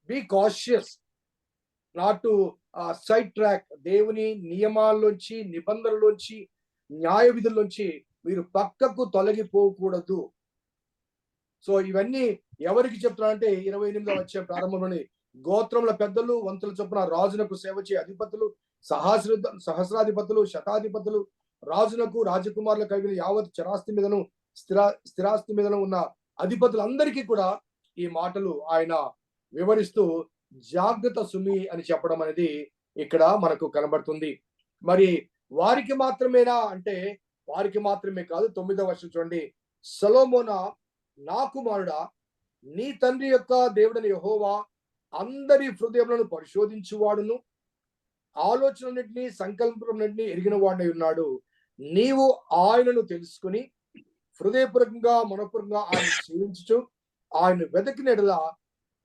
A: Be cautious not to sidetrack. దేవుని నియమాల్లోంచి, నిబంధనలోంచి, న్యాయ విధుల్లోంచి మీరు పక్కకు తొలగిపోకూడదు. సో ఇవన్నీ ఎవరికి చెప్తున్నారంటే 28వ అధ్యాయం ప్రారంభంలోని గోత్రముల పెద్దలు, వంతుల చొప్పున రాజునకు సేవ చే అధిపతులు, సహస్రాధిపతులు, శతాధిపతులు, రాజునకు రాజకుమారులకు కలిగిన యావత్ చరాస్తి మీదను స్థిరాస్తి మీదను ఉన్న అధిపతులందరికీ కూడా ఈ మాటలు ఆయన వివరిస్తూ జాగ్రత్త సుమి అని చెప్పడం అనేది ఇక్కడ మనకు కనబడుతుంది. మరి వారికి మాత్రమేనా అంటే వారికి మాత్రమే కాదు. 9వ వచనం చూడండి. సొలొమోనా, నా కుమారుడా, నీ తండ్రి యొక్క దేవుడైన యెహోవా అందరి హృదయములను పరిశోధించువాడును, ఆలోచనలన్నింటినీ సంకల్పములన్నింటినీ ఎరిగిన వాడై ఉన్నాడు. నీవు ఆయనను తెలుసుకుని హృదయపూర్వకంగా మనపూర్వకంగా ఆయన సేవించుచు ఆయన వెతికిన యెడల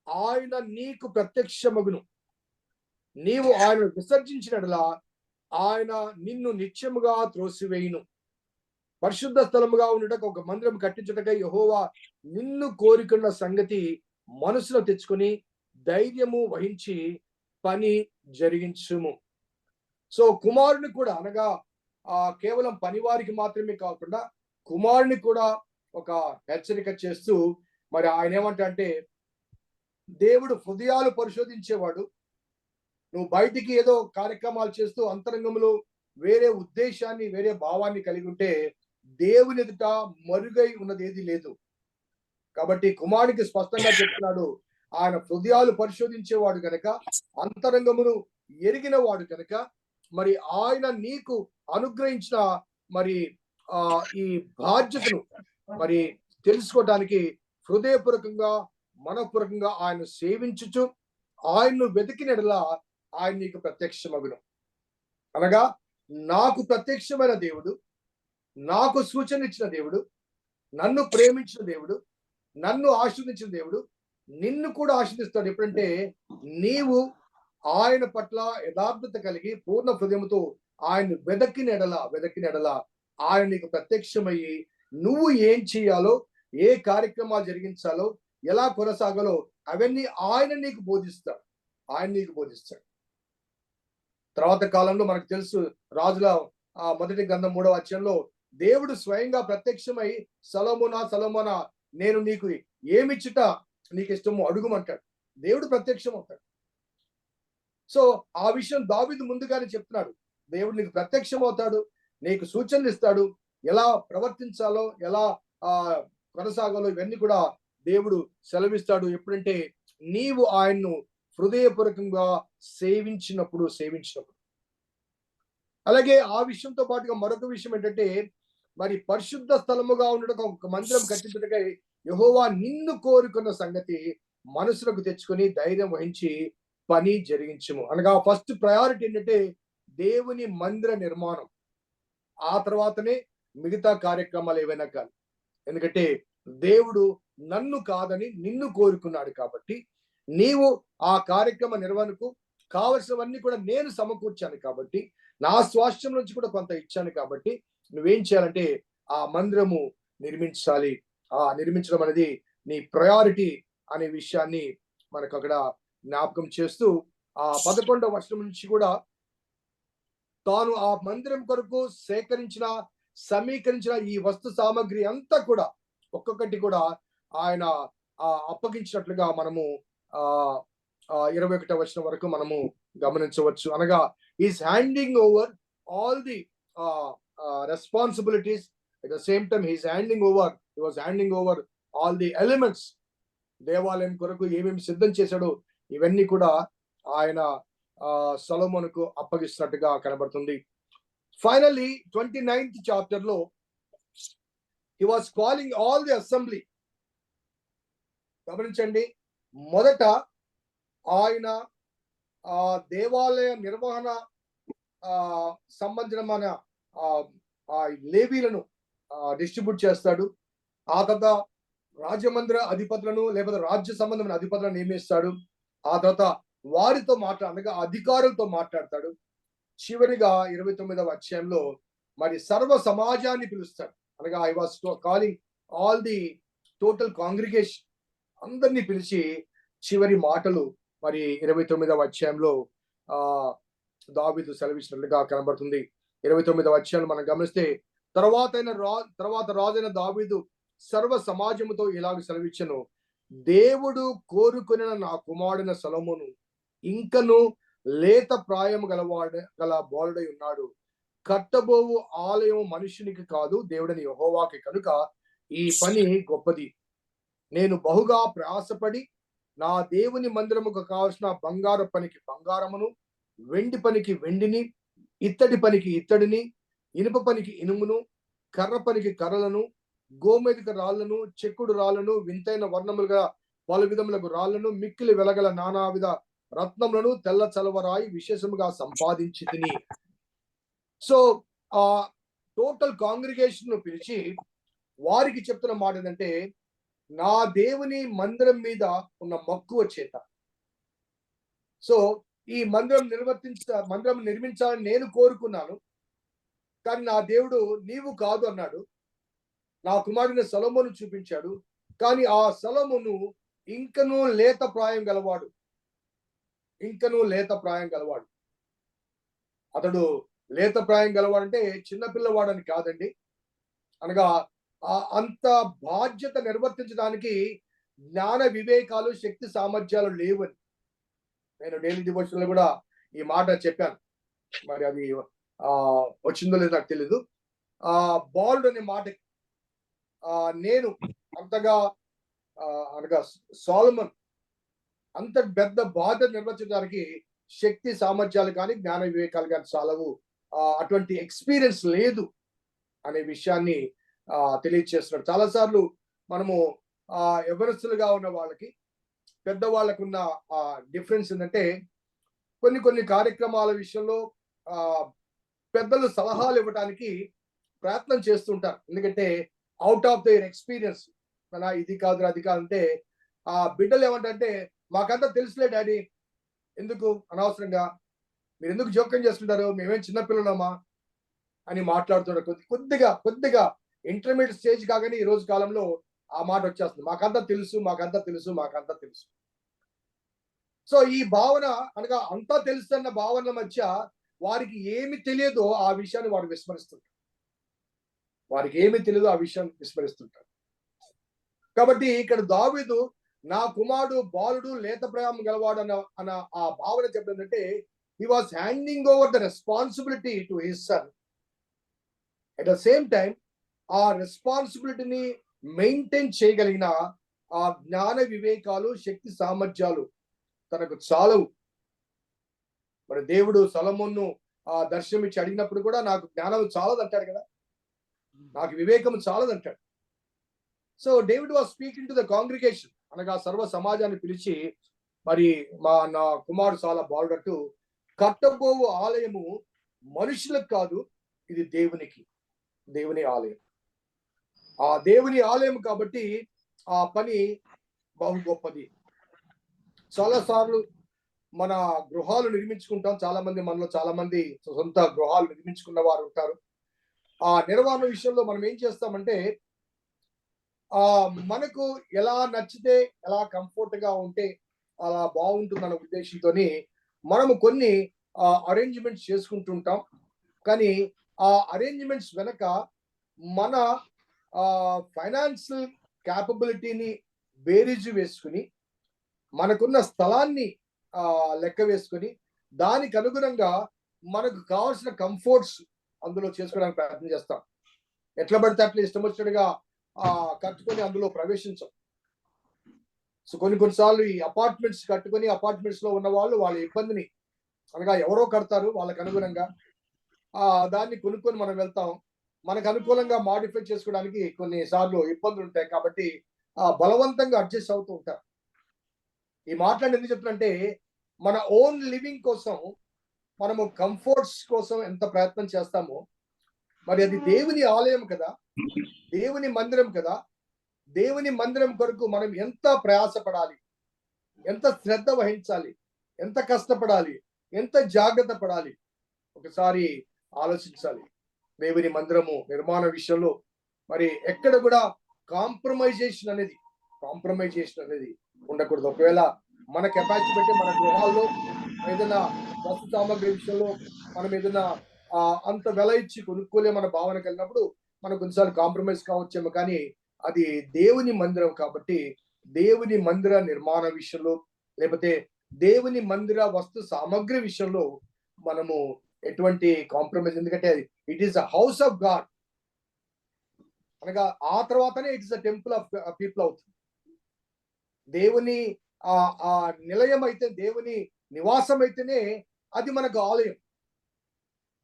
A: ఆయన నీకు ప్రత్యక్షమగును. నీవు ఆయనను విసర్జించిన యెడల ఆయన నిన్ను నిత్యముగా త్రోసివేయును. పరిశుద్ధ స్థలముగా ఉండటకు ఒక మందిరం కట్టించుటకై యెహోవా నిన్ను కోరుకున్న సంగతి మనసులో తెచ్చుకొని ధైర్యము వహించి పని జరిగించుము. సో కుమారుని కూడా అనగా కేవలం పనివారికి మాత్రమే కాకుండా కుమారుని కూడా ఒక హెచ్చరిక చేస్తూ మరి ఆయన ఏమంటే దేవుడు హృదయాలు పరిశోధించేవాడు. నువ్వు బయటికి ఏదో కార్యక్రమాలు చేస్తూ అంతరంగంలో వేరే ఉద్దేశాన్ని, వేరే భావాన్ని కలిగి ఉంటే దేవుని ఎదుట మరుగై ఉన్నది ఏది లేదు. కాబట్టి కుమారుడికి స్పష్టంగా చెప్తున్నాడు, ఆయన హృదయాలు పరిశోధించేవాడు కనుక, అంతరంగమును ఎరిగిన వాడు కనుక, మరి ఆయన నీకు అనుగ్రహించిన మరి ఈ బాధ్యతను మరి తెలుసుకోవడానికి హృదయపూర్వకంగా, మనపూర్వకంగా ఆయన సేవించుచు ఆయన్ను వెతికిన యెడల ఆయన నీకు ప్రత్యక్షమగును. అనగా నాకు ప్రత్యక్షమైన దేవుడు, నాకు సూచన ఇచ్చిన దేవుడు, నన్ను ప్రేమించిన దేవుడు, నన్ను ఆశీర్వదించిన దేవుడు నిన్ను కూడా ఆశీర్దిస్తాడు. ఎప్పుడంటే నీవు ఆయన పట్ల యథార్థత కలిగి పూర్ణ హృదయంతో ఆయన వెదకిన ఎడల ఆయన నీకు ప్రత్యక్షమయ్యి నువ్వు ఏం చేయాలో, ఏ కార్యక్రమాలు జరిగించాలో, ఎలా కొనసాగాలో అవన్నీ ఆయన నీకు బోధిస్తాడు. తర్వాత కాలంలో మనకు తెలుసు, రాజుల మొదటి గ్రంథం 3వ అధ్యాయంలో దేవుడు స్వయంగా ప్రత్యక్షమై సొలొమోనా నేను నీకు ఏమిచ్చుట నీకు ఇష్టమో అడుగుమంటాడు. దేవుడు ప్రత్యక్షం అవుతాడు. సో ఆ విషయం దావీదు ముందుగానే చెప్తున్నాడు. దేవుడు నీకు ప్రత్యక్షం అవుతాడు, నీకు సూచనలు ఇస్తాడు, ఎలా ప్రవర్తించాలో, ఎలా కొనసాగాలో ఇవన్నీ కూడా దేవుడు సెలవిస్తాడు. ఎప్పుడంటే నీవు ఆయన్ను హృదయపూర్వకంగా సేవించినప్పుడు. అలాగే ఆ విషయంతో పాటుగా మరొక విషయం ఏంటంటే మరి పరిశుద్ధ స్థలముగా ఉండడం ఒక మందిరం కట్టించటకై యెహోవా నిన్ను కోరుకున్న సంగతి మనసులకు తెచ్చుకొని ధైర్యం వహించి పని జరిగించుము. అనగా ఫస్ట్ ప్రయారిటీ ఏంటంటే దేవుని మందిర నిర్మాణం. ఆ తర్వాతనే మిగతా కార్యక్రమాలు ఏవైనా కాదు. ఎందుకంటే దేవుడు నన్ను కాదని నిన్ను కోరుకున్నాడు కాబట్టి, నీవు ఆ కార్యక్రమ నిర్వహణకు కావలసినవన్నీ కూడా నేను సమకూర్చాను కాబట్టి, నా స్వాస్థ్యం నుంచి కూడా కొంత ఇచ్చాను కాబట్టి నువ్వేం చేయాలంటే ఆ మందిరము నిర్మించాలి. నిర్మించడం అనేది నీ ప్రయారిటీ అనే విషయాన్ని మనకు అక్కడ జ్ఞాపకం చేస్తూ 11వ వచనం నుంచి కూడా తాను ఆ మందిరం కొరకు సమీకరించిన ఈ వస్తు సామాగ్రి అంతా కూడా ఒక్కొక్కటి కూడా ఆయన అప్పగించినట్లుగా మనము 21వ వచనం వరకు మనము గమనించవచ్చు. అనగా is handing over all the responsibilities. At the same time, he was handing over all the elements. దేవాలయం కొరకు ఏమేమి సిద్ధం చేశాడో ఇవన్నీ కూడా ఆయన సొలొమోనుకు అప్పగిస్తున్నట్టుగా కనబడుతుంది. ఫైనల్లీ 29th chapter లో he was calling all the assembly. గమనించండి, మొదట ఆయన దేవాలయ నిర్వహణ సంబంధించిన లేవీలను డిస్ట్రిబ్యూట్ చేస్తాడు. ఆ తర్వాత రాజమందిర అధిపతులను లేకపోతే రాజ్య సంబంధమైన అధిపతులను నియమిస్తాడు. ఆ తర్వాత వారితో అనగా అధికారులతో మాట్లాడతాడు. చివరిగా 29వ అధ్యాయంలో మరి సర్వ సమాజాన్ని పిలుస్తాడు. అనగా I was calling all the total congregation అందరినీ పిలిచి చివరి మాటలు మరి 29వ అధ్యాయంలో ఆ దావీదు సెలవిచ్చినట్లుగా కనబడుతుంది. 29వ అధ్యాయంలో మనం గమనిస్తే తర్వాత రాజైన దావీదు సర్వ సమాజముతో ఇలాగ సెలవిచ్చను, దేవుడు కోరుకున్న నా కుమారుడైన సొలొమోను ఇంకను లేత ప్రాయము గల బాలుడై ఉన్నాడు. కట్టబోవు ఆలయం మనుషునికి కాదు, దేవుడని యెహోవాకి, కనుక ఈ పని గొప్పది. నేను బహుగా ప్రయాసపడి నా దేవుని మందిరముకు కావలసిన బంగారు పనికి బంగారమును, వెండి పనికి వెండిని, ఇత్తడి పనికి ఇత్తడిని, ఇనుప పనికి ఇనుమును, కర్ర పనికి కర్రలను, గోమేధిక రాళ్లను, చెక్కుడు రాళ్లను, వింతైన వర్ణములుగా పలు విధములకు రాళ్లను, మిక్కిలి వెలగల నానావిధ రత్నములను, తెల్ల చలవరాయి విశేషముగా సంపాదించి తిని. సో ఆ టోటల్ కాంగ్రిగేషన్ ను పిలిచి వారికి చెప్తున్న మాట ఏంటంటే, నా దేవుని మందిరం మీద ఉన్న మక్కువ చేత, సో ఈ మందిరం నిర్మించాలని నేను కోరుకున్నాను, కానీ నా దేవుడు నీవు కాదు అన్నాడు. నా కుమారుని సొలొమోను చూపించాడు, కానీ ఆ సొలొమోను ఇంకనూ లేత ప్రాయం గలవాడు. అతడు లేత ప్రాయం గలవాడంటే చిన్నపిల్లవాడని కాదండి. అనగా అంత బాధ్యత నిర్వర్తించడానికి జ్ఞాన వివేకాలు, శక్తి సామర్థ్యాలు లేవని నేను డైలీ డివోషన్ లో కూడా ఈ మాట చెప్పాను. మరి అది వచ్చిందో లేదో నాకు తెలీదు. బాలుడు అనే మాట నేను అంతగా అనగా సొలొమోన్ అంత పెద్ద బాధ్యత నిర్వర్తించడానికి శక్తి సామర్థ్యాలు కానీ జ్ఞాన వివేకాలు కానీ చాలవు, అటువంటి ఎక్స్పీరియన్స్ లేదు అనే విషయాన్ని తెలియజేస్తున్నాడు. చాలాసార్లు మనము ఎవరస్తులుగా ఉన్న వాళ్ళకి పెద్దవాళ్ళకున్న డిఫరెన్స్ ఏంటంటే, కొన్ని కార్యక్రమాల విషయంలో పెద్దలు సలహాలు ఇవ్వడానికి ప్రయత్నం చేస్తుంటారు. ఎందుకంటే అవుట్ ఆఫ్ దేర్ ఎక్స్పీరియన్స్, ఇది కాదు అది కాదు అంటే బిడ్డలు ఏమంటే, మాకంతా తెలుసులే డాడీ, ఎందుకు అనవసరంగా మీరు ఎందుకు జోక్యం చేస్తుంటారు, మేమేం చిన్నపిల్లలమా అని మాట్లాడుతున్నారు. కొద్దిగా ఇంటర్మీడియట్ స్టేజ్ కాగానే ఈ రోజు కాలంలో ఆ మాట వచ్చేస్తుంది, మాకంతా తెలుసు. సో ఈ భావన అనగా అంతా తెలుస్తున్న భావనల మధ్య వారికి ఏమి తెలియదో ఆ విషయాన్ని వారు విస్మరిస్తుంటారు. కాబట్టి ఇక్కడ దావీదు నా కుమారుడు బాలుడు లేత ప్రాయం గలవాడు అన్న ఆ భావన చెప్పేందంటే, he was handing over the responsibility to his son. At the same time ఆ రెస్పాన్సిబిలిటీని మెయింటైన్ చేయగలిగిన ఆ జ్ఞాన వివేకాలు, శక్తి సామర్థ్యాలు తనకు చాలవు. మరి దేవుడు సొలొమోనును దర్శనమిచ్చి అడిగినప్పుడు కూడా నాకు జ్ఞానం చాలదంటాడు కదా, నాకు వివేకం చాలదంటాడు. So David was speaking to the congregation, అనగా సర్వ సమాజాన్ని పిలిచి, మరి నా కుమారుడు చాలా బాగుంటూ, కట్టబోవు ఆలయము మనుషులకు కాదు, ఇది దేవుని ఆలయం. ఆ దేవుని ఆలయం కాబట్టి ఆ పని బహు గొప్పది. చాలా సార్లు మన గృహాలు నిర్మించుకుంటాం. మనలో చాలా మంది సొంత గృహాలు నిర్మించుకున్న వారు ఉంటారు. ఆ నిర్వహణ విషయంలో మనం ఏం చేస్తామంటే, మనకు ఎలా నచ్చితే, ఎలా కంఫర్ట్ గా ఉంటే అలా బాగుంటుందన్న ఉద్దేశంతో మనము కొన్ని అరేంజ్మెంట్స్ చేసుకుంటుంటాం. కానీ ఆ అరేంజ్మెంట్స్ వెనక మన ఫైనాన్షియల్ క్యాపబిలిటీని బేరీజు వేసుకుని, మనకున్న స్థలాన్ని లెక్క వేసుకుని, దానికి అనుగుణంగా మనకు కావాల్సిన కంఫర్ట్స్ అందులో చేసుకోవడానికి ప్రయత్నం చేస్తాం. ఎట్లా పడితే అట్లా ఇష్టం వచ్చినట్టుగా కట్టుకొని అందులో ప్రవేశించాం. సో కొన్నిసార్లు ఈ అపార్ట్మెంట్స్ కట్టుకొని అపార్ట్మెంట్స్ లో ఉన్న వాళ్ళ ఇబ్బందిని, అనగా ఎవరో కడతారు వాళ్ళకి అనుగుణంగా, దాన్ని కొనుక్కొని మనం వెళ్తాం. మనకు అనుకూలంగా మాడిఫై చేసుకోవడానికి కొన్నిసార్లు ఇబ్బందులు ఉంటాయి. కాబట్టి బలవంతంగా అడ్జస్ట్ అవుతూ ఉంటారు. ఈ మాట్లాడి ఎందుకు చెప్తున్నంటే, మన ఓన్ లివింగ్ కోసం మనము కంఫర్ట్స్ కోసం ఎంత ప్రయత్నం చేస్తామో, మరి అది దేవుని ఆలయం కదా, దేవుని మందిరం కదా, దేవుని మందిరం కొరకు మనం ఎంత ప్రయాసపడాలి, ఎంత శ్రద్ధ వహించాలి, ఎంత కష్టపడాలి, ఎంత జాగ్రత్త పడాలి ఒకసారి ఆలోచించాలి. దేవుని మందిరము నిర్మాణ విషయంలో మరి ఎక్కడ కూడా కాంప్రమైజేషన్ అనేది ఉండకూడదు. ఒకవేళ మన కెపాసిటీ బట్టి మన గృహాల్లో ఏదైనా వస్తు సామాగ్రి విషయంలో మనం ఏదైనా అంత వెల ఇచ్చి కొనుక్కోలే మన భావన కలిగినప్పుడు మనం కొన్నిసార్లు కాంప్రమైజ్ కావచ్చేమో, కానీ అది దేవుని మందిరం కాబట్టి దేవుని మందిర నిర్మాణ విషయంలో లేకపోతే దేవుని మందిర వస్తు సామాగ్రి విషయంలో మనము ఎటువంటి కాంప్రమైజ్, ఎందుకంటే it is a house of God అనగా ఆ తర్వాతనే it is a temple of people అవుతుంది. దేవుని ఆ నిలయం అయితే, దేవుని నివాసం అయితేనే అది మనకు ఆలయం.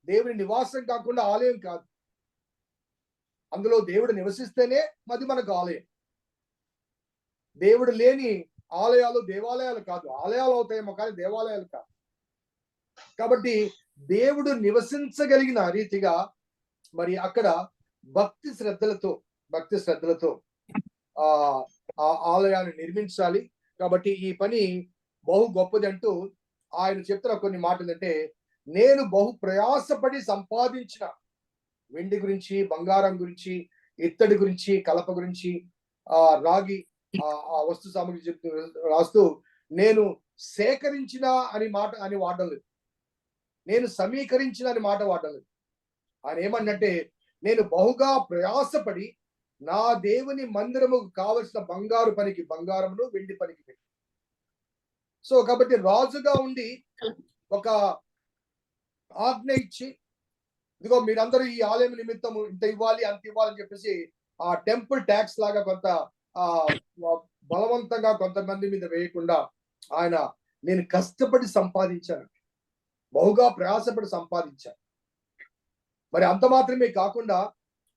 A: దేవుని నివాసం కాకుండా ఆలయం కాదు. అందులో దేవుడు నివసిస్తేనే అది మనకు ఆలయం. దేవుడు లేని ఆలయాలు దేవాలయాలు కాదు. ఆలయాలు అవుతాయేమో కానీ దేవాలయాలు కాదు. కాబట్టి దేవుడు నివసించగలిగిన రీతిగా మరి అక్కడ భక్తి శ్రద్ధలతో ఆ ఆలయాన్ని నిర్మించాలి. కాబట్టి ఈ పని బహు గొప్పది అంటూ ఆయన చెప్తున్న కొన్ని మాటలు అంటే, నేను బహు ప్రయాసపడి సంపాదించిన వెండి గురించి, బంగారం గురించి, ఇత్తడి గురించి, కలప గురించి, రాగి ఆ వస్తు సామగ్రి రాస్తూ నేను సేకరించిన అని వాడడం లేదు, నేను సమీకరించిన అని మాట వాడడం లేదు. ఆయన ఏమన్నంటే, నేను బహుగా ప్రయాసపడి నా దేవుని మందిరముకు కావలసిన బంగారమును వెండి పనికి పెట్టి. సో కాబట్టి రాజుగా ఉండి ఒక ఆజ్ఞ ఇచ్చి, ఇదిగో మీరందరూ ఈ ఆలయం నిమిత్తము ఇంత ఇవ్వాలి అంత ఇవ్వాలని చెప్పేసి ఆ టెంపుల్ ట్యాక్స్ లాగా కొంత బలవంతంగా కొంతమంది మీద వేయకుండా ఆయన నేను కష్టపడి సంపాదించాను, బహుగా ప్రయాసపడి సంపాదించాను. మరి అంత మాత్రమే కాకుండా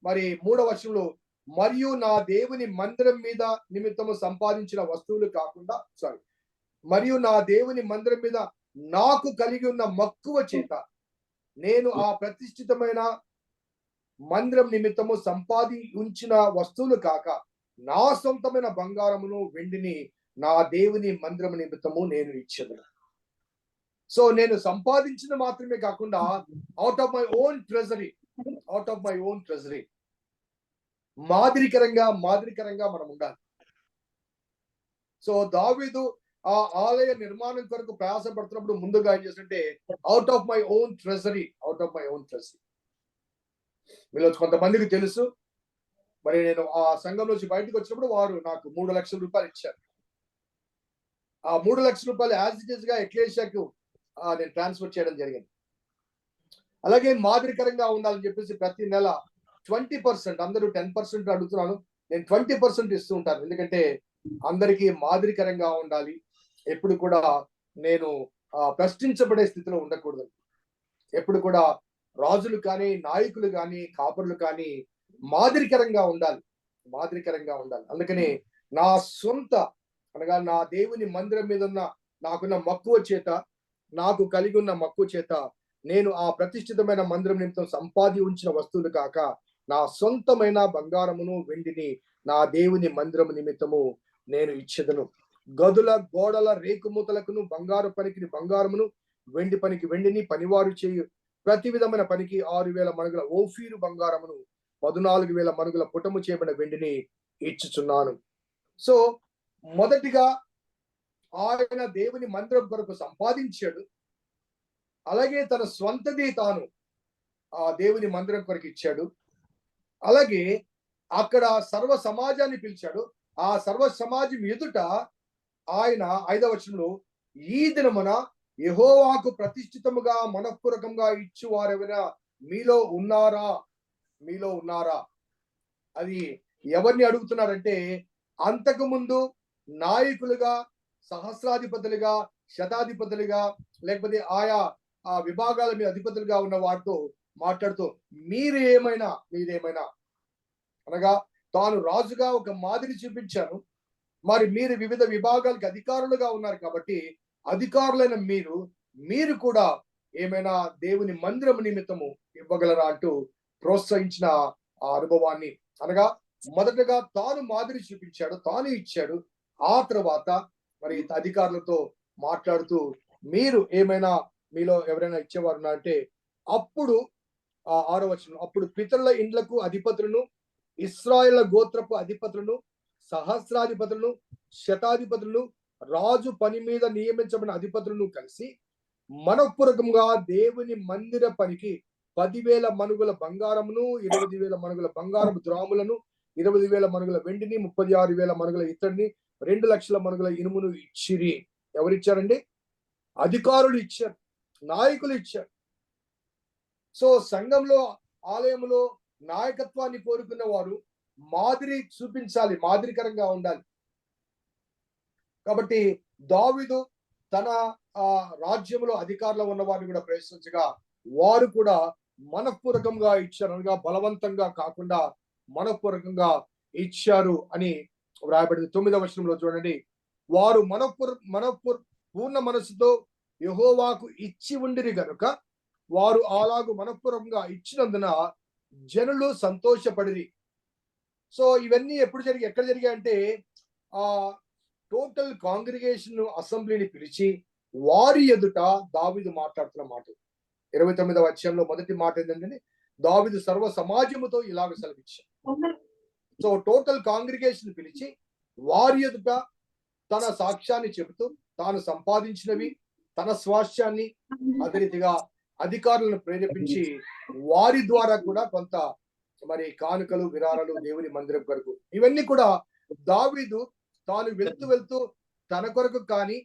A: మరి 3వ వచనంలో మరియు నా దేవుని మందిరం మీద నిమిత్తము సంపాదించిన వస్తువులు కాకుండా మరియు నా దేవుని మందిరం మీద నాకు కలిగి ఉన్న మక్కువ చేత నేను ఆ ప్రతిష్ఠితమైన మందిరం నిమిత్తము ఉంచిన వస్తువులు కాక నా సొంతమైన బంగారమును వెండిని నా దేవుని మందిరం నిమిత్తము నేను ఇచ్చేది. సో నేను సంపాదించిన మాత్రమే కాకుండా out of my own treasury మాదిరికరంగా మనం ఉండాలి. సో దావీదు ఆ ఆలయ నిర్మాణం కొరకు ప్రయాసపడుతున్నప్పుడు ముందుగా ఏం చేస్తుంటే out of my own treasury మీలో కొంతమందికి తెలుసు, మరి నేను ఆ సంఘం నుంచి బయటకు వచ్చినప్పుడు వారు నాకు 3 లక్షల రూపాయలు ఇచ్చారు. ఆ 3 లక్షల రూపాయలు యాజ్ ఇట్ ఈస్ గా ఎక్లేషియాకు నేను ట్రాన్స్ఫర్ చేయడం జరిగింది. అలాగే మాదిరికరంగా ఉండాలని చెప్పేసి ప్రతి నెల 20%, అందరూ 10% అడుగుతున్నాను, నేను 20% ఇస్తూ ఉంటాను. ఎందుకంటే అందరికీ మాదిరికరంగా ఉండాలి. ఎప్పుడు కూడా నేను ప్రశ్నించబడే స్థితిలో ఉండకూడదు. ఎప్పుడు కూడా రాజులు కానీ, నాయకులు కానీ, కాపరులు కానీ మాదిరికరంగా ఉండాలి. అందుకని నా సొంత అనగా నా దేవుని మందిరం మీద ఉన్న నాకున్న మక్కువ చేత, నాకు కలిగి ఉన్న మక్కువ చేత నేను ఆ ప్రతిష్ఠితమైన మందిరం నిమిత్తం ఉంచిన వస్తువులు కాక నా సొంతమైన బంగారమును వెండిని నా దేవుని మందిరము నిమిత్తము నేను ఇచ్చేదను. గదుల గోడల రేకుమూతలకును బంగారు పనికి బంగారమును వెండి పనికి వెండిని పనివారు చేయు ప్రతి విధమైన పనికి 6,000 మణుగుల ఓఫీరు బంగారమును 14,000 మణుగుల పుటము చేయబడిన వెండిని ఇచ్చుచున్నాను. సో మొదటిగా ఆయన దేవుని మందిరం కొరకు సంపాదించాడు. అలాగే తన స్వంతది తాను ఆ దేవుని మందిరం కొరకు ఇచ్చాడు. అలాగే అక్కడ సర్వ సమాజాన్ని పిలిచాడు. ఆ సర్వ సమాజం ఎదుట ఆయన 5వ వచనంలో ఈ దినమున యెహోవాకు ప్రతిష్ఠితముగా మనఃపూర్వకంగా ఇచ్చు వారెవరైనా మీలో ఉన్నారా అది ఎవరిని అడుగుతున్నారంటే, అంతకు ముందు నాయకులుగా, సహస్రాధిపతులుగా, శతాధిపతులుగా, లేకపోతే ఆయా విభాగాల మీద అధిపతులుగా ఉన్న వారితో మాట్లాడుతూ మీరేమైనా అనగా తాను రాజుగా ఒక మాదిరి చూపించాను. మరి మీరు వివిధ విభాగాలకు అధికారులుగా ఉన్నారు కాబట్టి అధికారులైన మీరు కూడా ఏమైనా దేవుని మందిరం నిమిత్తము ఇవ్వగలరా అంటూ ప్రోత్సహించిన ఆ అనుభవాన్ని, అనగా మొదటగా తాను మాదిరి చూపించాడు, తాను ఇచ్చాడు. ఆ తర్వాత మరి అధికారులతో మాట్లాడుతూ మీరు ఏమైనా మీలో ఎవరైనా ఇచ్చేవారు అంటే అప్పుడు 6వ వచనం, అప్పుడు పితరుల ఇండ్లకు అధిపతులను, ఇశ్రాయేలు గోత్రపు అధిపతులను, సహస్రాధిపతులను, శతాధిపతులను, రాజు పని మీద నియమించబడిన అధిపతులను కలిసి మనఃపూర్వకంగా దేవుని మందిర పనికి 10,000 మనుగుల బంగారమును, 20,000 మనుగుల బంగారపు ద్రాములను, 20,000 మనుగుల వెండిని, 36,000 మనుగుల ఇత్తడిని, 2,00,000 మనుగుల ఇనుమును ఇచ్చిరి. ఎవరిచ్చారండి? అధికారులు ఇచ్చారు, నాయకులు ఇచ్చారు. సో సంఘంలో, ఆలయంలో నాయకత్వాన్ని కోరుకున్న వారు మాదిరి చూపించాలి, మాదిరికరంగా ఉండాలి. కాబట్టి దావీదు తన రాజ్యంలో అధికారంలో ఉన్న వారిని కూడా ప్రశ్నించగా వారు కూడా మనఃపూర్వకంగా ఇచ్చారు, అనగా బలవంతంగా కాకుండా మనఃపూర్వకంగా ఇచ్చారు అని వ్రాయబడింది. 9వ వచనంలో చూడండి, వారు పూర్ణ మనసుతో యెహోవాకు ఇచ్చి ఉండిరి గనుక వారు అలాగు మనఃపూర్వకంగా ఇచ్చినందున జనులు సంతోషపడిరి. సో ఇవన్నీ ఎక్కడ జరిగాయంటే ఆ టోటల్ కాంగ్రిగేషన్ అసెంబ్లీని పిలిచి వారి ఎదుట దావీదు మాట్లాడుతున్న మాట. 29వ అధ్యాయంలో మొదటి మాట ఏంటంటే దావీదు సర్వ సమాజముతో ఇలాగ సెలవిచ్చాడు. సో టోటల్ కాంగ్రిగేషన్ పిలిచి వారి ఎదుట తన సాక్ష్యాన్ని చెబుతూ తాను సంపాదించినవి, తన స్వాస్థ్యాన్ని, అదే రీతిగా అధికారులను ప్రేరేపించి వారి ద్వారా కూడా కొంత మరి కానుకలు, విరాళాలు దేవుని మందిరం కొరకు ఇవన్నీ కూడా దావీదు తాను వెళ్తూ తన కొరకు కానీ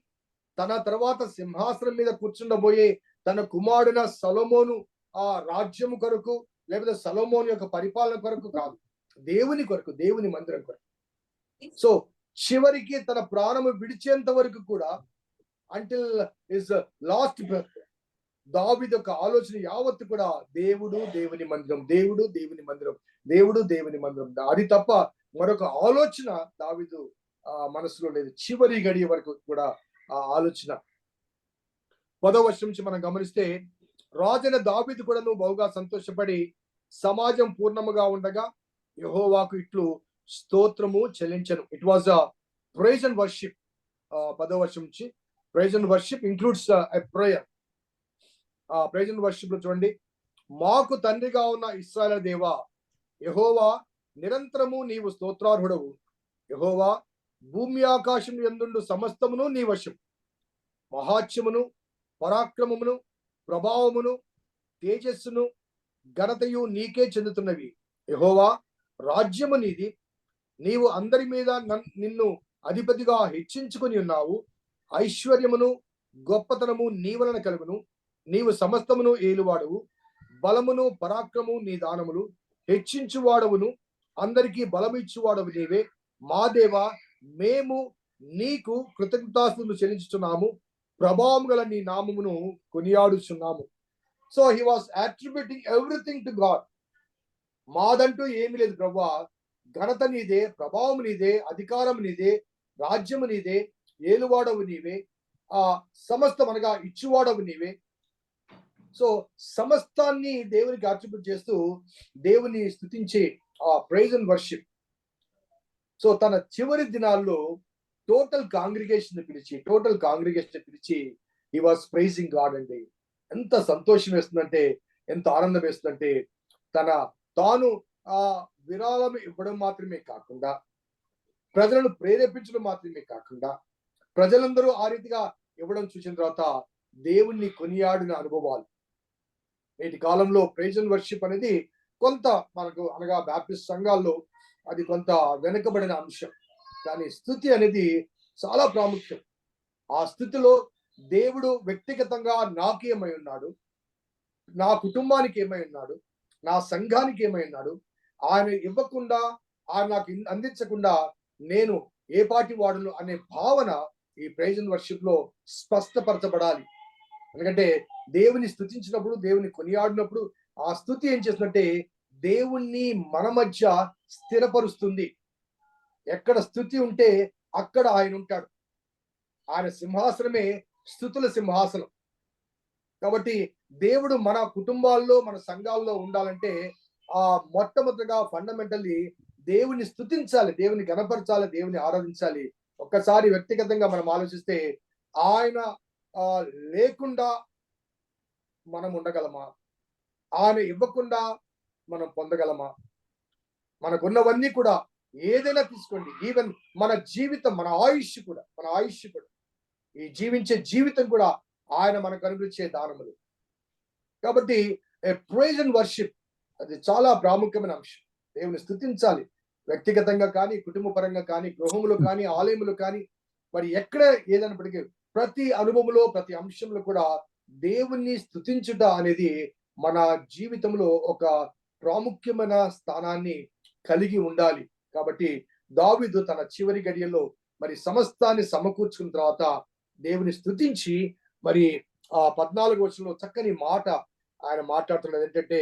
A: తన తర్వాత సింహాసనం మీద కూర్చుండబోయే తన కుమారుడైన సొలొమోను ఆ రాజ్యము కొరకు, లేకపోతే సొలొమోను యొక్క పరిపాలన కొరకు కాదు, దేవుని కొరకు, దేవుని మందిరం కొరకు. సో చివరికి తన ప్రాణము విడిచేంత వరకు కూడా అంటిల్ హిస్ లాస్ట్ బ్రెత్ దావీదు యొక్క ఆలోచన యావత్తు కూడా దేవుడు దేవుని మందిరం, దేవుడు దేవుని మందిరం, దేవుడు దేవుని మందిరం. అది తప్ప మరొక ఆలోచన దావీదు మనసులో లేదు. చివరి గడియ వరకు కూడా ఆ ఆలోచన. 10వ వచనం నుంచి మనం గమనిస్తే రాజైన దావీదు కూడా బహుగా సంతోషపడి సమాజం పూర్ణముగా ఉండగా యెహోవాకు ఇట్లు స్తోత్రము చెల్లించను. It was a praise and worship. 10వ వచనం నుంచి praise and worship includes a prayer. Praise and worship లో చూడండి, మాకు తండ్రిగా ఉన్న ఇశ్రాయేలు దేవా యెహోవా, నిరంతరము నీవు స్తోత్రార్హుడవు. యెహోవా, భూమి ఆకాశం యందుండు సమస్తమును నీ వశం. మహాత్యమును, పరాక్రమమును, ప్రభావమును, తేజస్సును, ఘనతయు నీకే చెందుతున్నవి. యెహోవా, రాజ్యము నీది, నీవు అందరి మీద నిన్ను అధిపతిగా హెచ్చించుకొని ఉన్నావు. ఐశ్వర్యమును, గొప్పతనము నీ వలన కలుగును. నీవు సమస్తమును ఏలువాడవు. బలమును, పరాక్రమము నీ దానములు. హెచ్చించువాడవును, అందరికీ బలమిచ్చువాడవు నీవే. మా దేవా, మేము నీకు కృతజ్ఞతాస్తుతులు చెల్లించుచున్నాము. ప్రభావం గల నీ నామమును కొనియాడుచున్నాము. So he was attributing everything to God. మాదంటూ ఏమీ లేదు ప్రభువా, ఘనత నీదే, ప్రభావం నీదే, అధికారం నీదే, రాజ్యము నీదే, ఏలువాడవు నీవే, సమస్తం అనగా ఇచ్చువాడవు నీవే. సో సమస్తాన్ని దేవునికి అట్రిబ్యూట్ చేస్తూ దేవుని స్తుతించే ఆ ప్రైజ్ అండ్ వర్షిప్. సో తన చివరి దినాల్లో టోటల్ కాంగ్రిగేషన్ పిలిచి హీ వాస్ ప్రైజింగ్ గాడ్ అండి. ఎంత సంతోషం వేస్తుందంటే, ఎంత ఆనందం వేస్తుందంటే, తాను ఆ విరాళం ఇవ్వడం మాత్రమే కాకుండా, ప్రజలను ప్రేరేపించడం మాత్రమే కాకుండా, ప్రజలందరూ ఆ రీతిగా ఇవ్వడం చూసిన తర్వాత దేవుణ్ణి కొనియాడిన అనుభవాలు. నేటి కాలంలో ప్రైజ్ అండ్ వర్షిప్ అనేది కొంత మనకు అనగా బ్యాప్టిస్ట్ సంఘాల్లో అది కొంత వెనుకబడిన అంశం. కానీ స్తుతి అనేది చాలా ప్రాముఖ్యం. ఆ స్థితిలో దేవుడు వ్యక్తిగతంగా నాకు ఏమై ఉన్నాడు, నా కుటుంబానికి ఏమై ఉన్నాడు, నా సంఘానికి ఏమై ఉన్నాడు, ఆయన ఇవ్వకుండా, ఆయన నాకు అందించకుండా నేను ఏ పాటి వాడును అనే భావన ఈ ప్రైజ్ అండ్ వర్షిప్ లో స్పష్టపరచబడాలి. ఎందుకంటే దేవుని స్తుతించినప్పుడు, దేవుని కొనియాడినప్పుడు ఆ స్తుతి ఏం చేస్తుందంటే దేవుణ్ణి మన మధ్య స్థిరపరుస్తుంది. ఎక్కడ స్తుతి ఉంటే అక్కడ ఆయన ఉంటాడు. ఆయన సింహాసనమే స్తుతుల సింహాసనం. కాబట్టి దేవుడు మన కుటుంబాల్లో, మన సంఘాల్లో ఉండాలంటే మొట్టమొదటిగా ఫండమెంటల్లీ దేవుని స్తుతించాలి, దేవుని గణపరచాలి, దేవుని ఆరాధించాలి. ఒక్కసారి వ్యక్తిగతంగా మనం ఆలోచిస్తే ఆయన లేకుండా మనం ఉండగలమా? ఆయన ఇవ్వకుండా మనం పొందగలమా? మనకున్నవన్నీ కూడా ఏదైనా తీసుకోండి, ఈవెన్ మన జీవితం, మన ఆయుష్ కూడా ఈ జీవించే జీవితం కూడా ఆయన మనకు అనుగ్రహించే దానములు. కాబట్టి ప్రైజ్ అండ్ వర్షిప్ అది చాలా ప్రాముఖ్యమైన అంశం. దేవుని స్తుతించాలి, వ్యక్తిగతంగా కానీ, కుటుంబ పరంగా కానీ, గృహములో కానీ, ఆలయములో కానీ, మరి ఎక్కడ ఏదైనప్పటికీ ప్రతి అనుభవంలో, ప్రతి అంశంలో కూడా దేవుణ్ణి స్తుతించుట అనేది మన జీవితంలో ఒక ప్రాముఖ్యమైన స్థానాన్ని కలిగి ఉండాలి. కాబట్టి దావీదు తన చివరి గడియల్లో మరి సమస్తాన్ని సమకూర్చుకున్న తర్వాత దేవుని స్తుతించి మరి ఆ 14వ వచనంలో చక్కని మాట ఆయన మాట్లాడుతున్నది ఏంటంటే,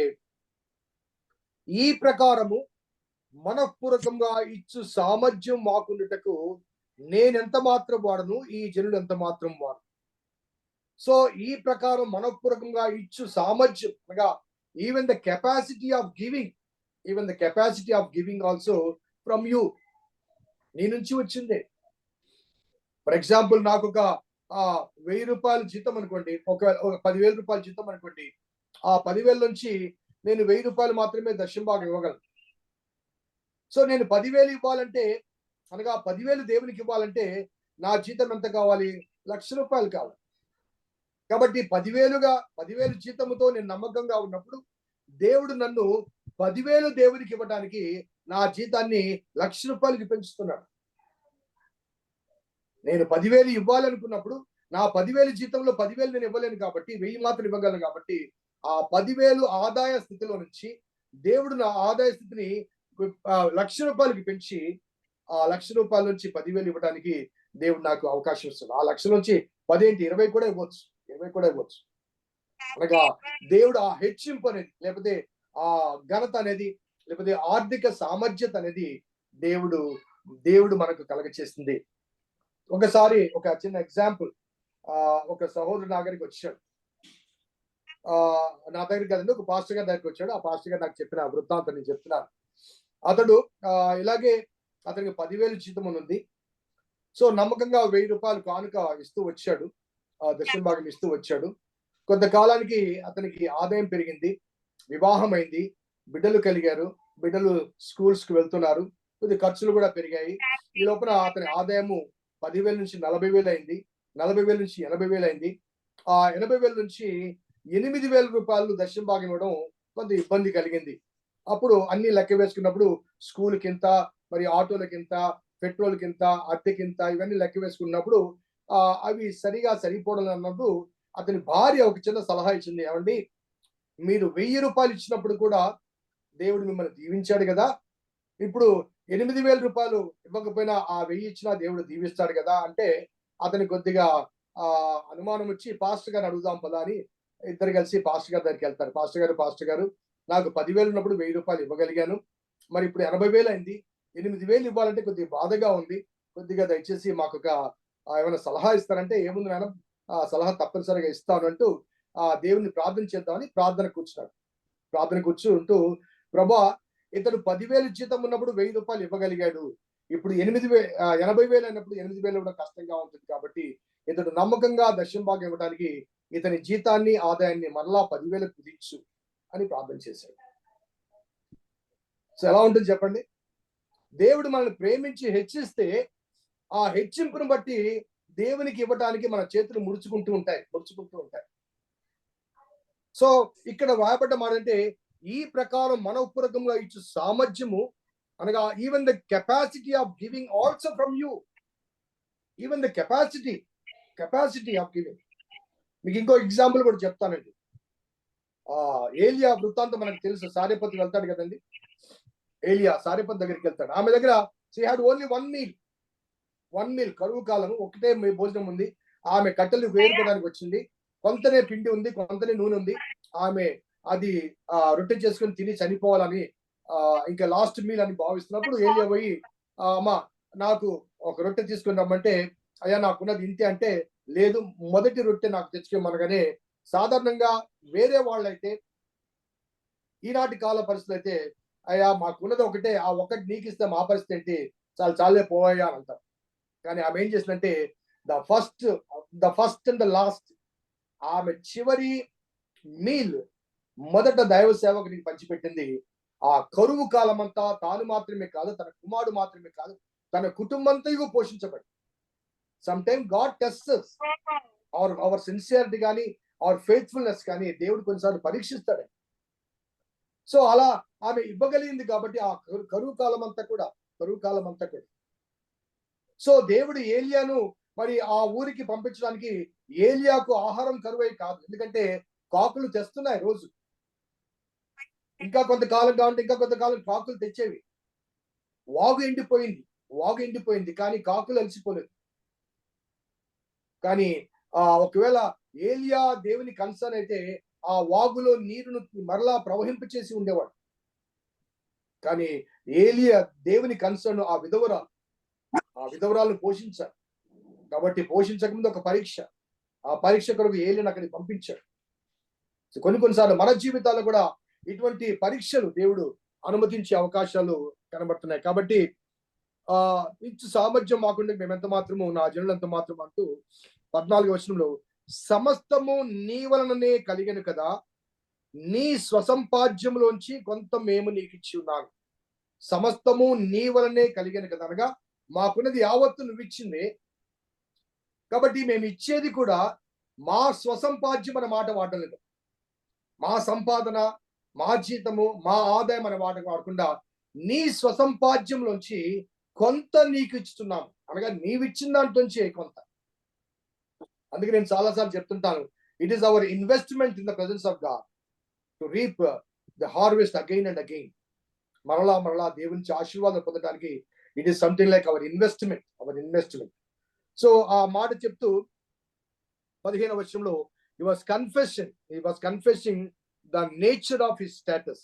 A: ఈ ప్రకారము మనఃపూర్వకంగా ఇచ్చు సామర్థ్యం మాకుండుటకు నేనెంత మాత్రం వాడను, ఈ జనులు ఎంత మాత్రం వాడు. సో ఈ ప్రకారం మనఃపూర్వకంగా ఇచ్చు సామర్థ్యం అనగా even the capacity of giving also from you, నీ నుంచి వచ్చిందే. ఫర్ ఎగ్జాంపుల్ నాకు ఒక 1000 రూపాయల జీతం అనుకోండి, ఒక 10,000 రూపాయల జీతం అనుకోండి. ఆ 10,000 నుంచి నేను 1000 రూపాయలు మాత్రమే దశమ భాగం ఇవ్వగలను. సో నేను 10,000 ఇవ్వాలంటే, అనగా 10,000 దేవునికి ఇవ్వాలంటే నా జీతం ఎంత కావాలి? 1,00,000 రూపాయలు కావాలి. కాబట్టి 10,000 జీతంతో నేను నమ్మకంగా ఉన్నప్పుడు దేవుడు నన్ను 10,000 దేవునికి ఇవ్వడానికి నా జీతాన్ని 1,00,000 రూపాయలకి పెంచుతున్నాడు. నేను 10,000 ఇవ్వాలనుకున్నప్పుడు నా 10,000 జీతంలో 10,000 నేను ఇవ్వలేను కాబట్టి 1,000 మాత్రం ఇవ్వగలను. కాబట్టి ఆ 10,000 ఆదాయ స్థితిలో నుంచి దేవుడు నా ఆదాయ స్థితిని 1,00,000 రూపాయలకి పెంచి ఆ 1,00,000 రూపాయల నుంచి 10,000 ఇవ్వడానికి దేవుడు నాకు అవకాశం ఇస్తున్నాడు. ఆ 1,00,000 నుంచి 10 ఏంటి 20 కూడా ఇవ్వచ్చు, 20 కూడా ఇవ్వచ్చు. అనగా దేవుడు ఆ హెచ్చింపు అనేది, లేకపోతే ఆ ఘనత అనేది, లేకపోతే ఆర్థిక సామర్థ్యత అనేది దేవుడు మనకు కలగచేస్తుంది. ఒకసారి ఒక చిన్న ఎగ్జాంపుల్, ఒక సహోదరుడు నా దగ్గరికి వచ్చాడు. నా దగ్గరికి కదండి, ఒక పాస్టర్ గారి దగ్గరికి వచ్చాడు. ఆ పాస్టర్ గారు నాకు చెప్పిన వృత్తాంతం నేను చెప్తున్నాను. అతడు ఇలాగే అతనికి 10,000 జీతం ఉంది. సో నమ్మకంగా 1,000 రూపాయలు కానుక ఇస్తూ వచ్చాడు, దశమ భాగం ఇస్తూ వచ్చాడు. కొంతకాలానికి అతనికి ఆదాయం పెరిగింది, వివాహం అయింది, బిడ్డలు కలిగారు, బిడ్డలు స్కూల్స్ కి వెళ్తున్నారు, కొద్ది ఖర్చులు కూడా పెరిగాయి. ఈ లోపల అతని ఆదాయము 10,000 నుంచి 40,000 అయింది, 40,000 నుంచి 80,000 అయింది. ఆ 80,000 నుంచి 8,000 రూపాయలు దశమ భాగం ఇవ్వడం కొంత ఇబ్బంది కలిగింది. అప్పుడు అన్ని లెక్క వేసుకున్నప్పుడు స్కూల్కి ఇంత, మరి ఆటోలకి ఇంత, పెట్రోల్కి ఇంత, అద్దెకి ఇంత, ఇవన్నీ లెక్క వేసుకున్నప్పుడు అవి సరిగా సరిపోవడం అన్నప్పుడు అతని భార్య ఒక చిన్న సలహా ఇచ్చింది. ఏమండి, మీరు 1,000 రూపాయలు ఇచ్చినప్పుడు కూడా దేవుడు మిమ్మల్ని దీవించాడు కదా, ఇప్పుడు 8,000 రూపాయలు ఇవ్వకపోయినా ఆ 1,000 ఇచ్చినా దేవుడు దీవిస్తాడు కదా అంటే, అతని కొద్దిగా అనుమానం వచ్చి పాస్టర్ గారిని అడుగుదాం పదా అని ఇద్దరు కలిసి పాస్టర్ గారి దగ్గరికి వెళ్తారు. పాస్టర్ గారు నాకు 10,000 ఉన్నప్పుడు 1,000 రూపాయలు ఇవ్వగలిగాను, మరి ఇప్పుడు 80,000 అయింది, 8,000 ఇవ్వాలంటే కొద్దిగా బాధగా ఉంది, కొద్దిగా దయచేసి మాకు ఒక ఏమైనా సలహా ఇస్తారంటే, ఏముంది మేడం, సలహా తప్పనిసరిగా ఇస్తాను అంటూ దేవుని ప్రార్థన చేద్దామని ప్రార్థన కూర్చుంటూ, ప్రభా ఇతడు 10,000 జీతం ఉన్నప్పుడు 1,000 రూపాయలు ఇవ్వగలిగాడు, ఇప్పుడు 80,000 అయినప్పుడు 8,000 ఇవ్వడం కష్టంగా ఉంటుంది, కాబట్టి ఇతడు నమ్మకంగా దశమ భాగం ఇవ్వడానికి ఇతని జీతాన్ని, ఆదాయాన్ని మరలా 10,000 కుదించు అని ప్రార్థన చేశాడు. సో ఎలా ఉంటుంది చెప్పండి? దేవుడు మనల్ని ప్రేమించి హెచ్చిస్తే ఆ హెచ్చింపును బట్టి దేవునికి ఇవ్వడానికి మన చేతులు ముడుచుకుంటూ ఉంటాయి. సో ఇక్కడ వాయబడ్డ మాట అంటే, ఈ ప్రకారం మనఃపూర్వకంగా ఇచ్చు సామర్థ్యము అనగా even the capacity of giving also from you, even the capacity of giving. మీకు ఇంకో ఎగ్జాంపుల్ కూడా చెప్తానండి. ఏలియా వృత్తాంతం మనకు తెలుసు. సారెపతు వెళ్తాడు కదండి, ఏలియా సారెపతు దగ్గరికి వెళ్తాడు. ఆమె దగ్గర she had only one meal, కరువు కాలం, ఒకటే భోజనం ఉంది. ఆమె కట్టెలు వేరుకోవడానికి వచ్చింది, కొంతనే పిండి ఉంది, కొంతనే నూనె ఉంది. ఆమె అది రొట్టె చేసుకుని తిని చనిపోవాలని, ఇంకా లాస్ట్ మీల్ అని భావిస్తున్నప్పుడు ఏలియా పోయి, అమ్మా నాకు ఒక రొట్టె తీసుకుని రమ్మంటే, అయ్యా నాకున్నది ఇంతే అంటే, లేదు మొదటి రొట్టె నాకు తెచ్చుకోమనగానే, సాధారణంగా వేరే వాళ్ళైతే, ఈనాటి కాల పరిస్థితులు అయితే అయ్యా మాకున్నది ఒకటే, ఆ ఒక్కటి నీకు ఇస్తే మా పరిస్థితి ఏంటి, చాలే పోవయ్యా అని అంటారు. కానీ ఆమె ఏం చేసిందంటే the first the first and the last, ఆమె చివరి మీల్ మొదట దైవ సేవకునికి పంచిపెట్టింది. ఆ కరువు కాలం అంతా తాను మాత్రమే కాదు, తన కుమారుడు మాత్రమే కాదు, తన కుటుంబంతో పోషించబడి. Some time God tests our sincerity కానీ, అవర్ ఫెయిత్ఫుల్నెస్ కానీ దేవుడు కొన్నిసార్లు పరీక్షిస్తాడు. సో అలా ఆమె ఇవ్వగలిగింది కాబట్టి ఆ కరువు కాలం అంతా కూడా. సో దేవుడు ఏలియాను మరి ఆ ఊరికి పంపించడానికి, ఏలియాకు ఆహారం కరువై కాదు, ఎందుకంటే కాకులు తెస్తున్నాయి రోజు. ఇంకా కొంతకాలం కావాలంటే ఇంకా కొంతకాలం కాకులు తెచ్చేవి. వాగు ఎండిపోయింది కానీ కాకులు అలసిపోలేదు. కానీ ఒకవేళ ఏలియా దేవుని కన్సర్న్ అయితే ఆ వాగులో నీరును మరలా ప్రవహింపచేసి ఉండేవాడు. కానీ ఏలియా దేవుని కన్సర్న్ ఆ విధవరాలను పోషించారు. కాబట్టి పోషించక ముందు ఒక పరీక్ష, ఆ పరీక్ష కొరకు ఏలియాను అక్కడికి పంపించాడు. కొన్నిసార్లు మన జీవితాల్లో కూడా ఇటువంటి పరీక్షలు దేవుడు అనుమతించే అవకాశాలు కనబడుతున్నాయి. కాబట్టి ఇచ్చు సామర్థ్యం మాకుండా మేము ఎంత మాత్రము, నా జనులు ఎంత మాత్రం అంటూ 14వ వచనంలో, సమస్తము నీ వలననే కలిగను కదా, నీ స్వసంపాద్యంలోంచి కొంత మేము నీకు ఇచ్చి ఉన్నాను. సమస్తము నీ వలనే కలిగను కదా అనగా మాకున్నది యావత్తు నువ్వు ఇచ్చింది. కాబట్టి మేము ఇచ్చేది కూడా మా స్వసంపాద్యం అనే మాట వాడడం లేదు. మా సంపాదన, మా జీతము, మా ఆదాయం అనే మాట వాడకుండా నీ స్వసంపాద్యంలోంచి కొంత నీకు ఇస్తున్నాము అనగా నీవిచ్చిన దాంట్లోంచి కొంత. అందుకే నేను చాలాసార్లు చెప్తుంటాను, it is our investment in the presence of God to reap the harvest again and again. మరలా దేవుని ఆశీర్వాదం పొందడానికి it is something like our investment. So ఆ మాట చెప్తూ 15వ వచనంలో he was confessing the nature of his status.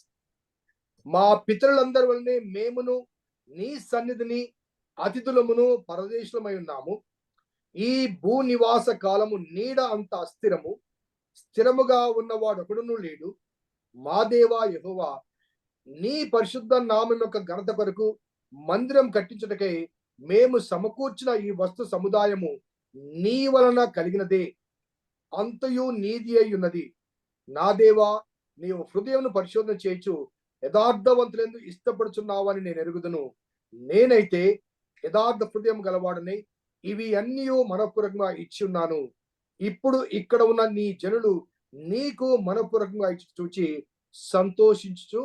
A: మా పితరులందరి వల్లనే మేమును నీ సన్నిధిని అతిథులమును పరదేశులమై ఉన్నాము. ఈ భూనివాస కాలము నీడ అంత అస్థిరము, స్థిరముగా ఉన్నవాడు ఒకడును లేడు. మా దేవా యెహోవా, నీ పరిశుద్ధ నామం యొక్క ఘనత కొరకు మందిరం కట్టించుటకై మేము సమకూర్చిన ఈ వస్తు సముదాయము నీ వలన కలిగినదే, అంతయు నీది అయి ఉన్నది. నా దేవా, నీవు హృదయమును పరిశోధన చేయొచ్చు, యథార్థవంతులందు ఇష్టపడుచున్నావని నేను ఎరుగుదును. నేనైతే యథార్థ హృదయం గలవాడని ఇవి అన్నీ మనపూర్వకంగా ఇచ్చి ఉన్నాను. ఇప్పుడు ఇక్కడ ఉన్న నీ జనులు నీకు మనపూర్వకంగా ఇచ్చి చూచి సంతోషించు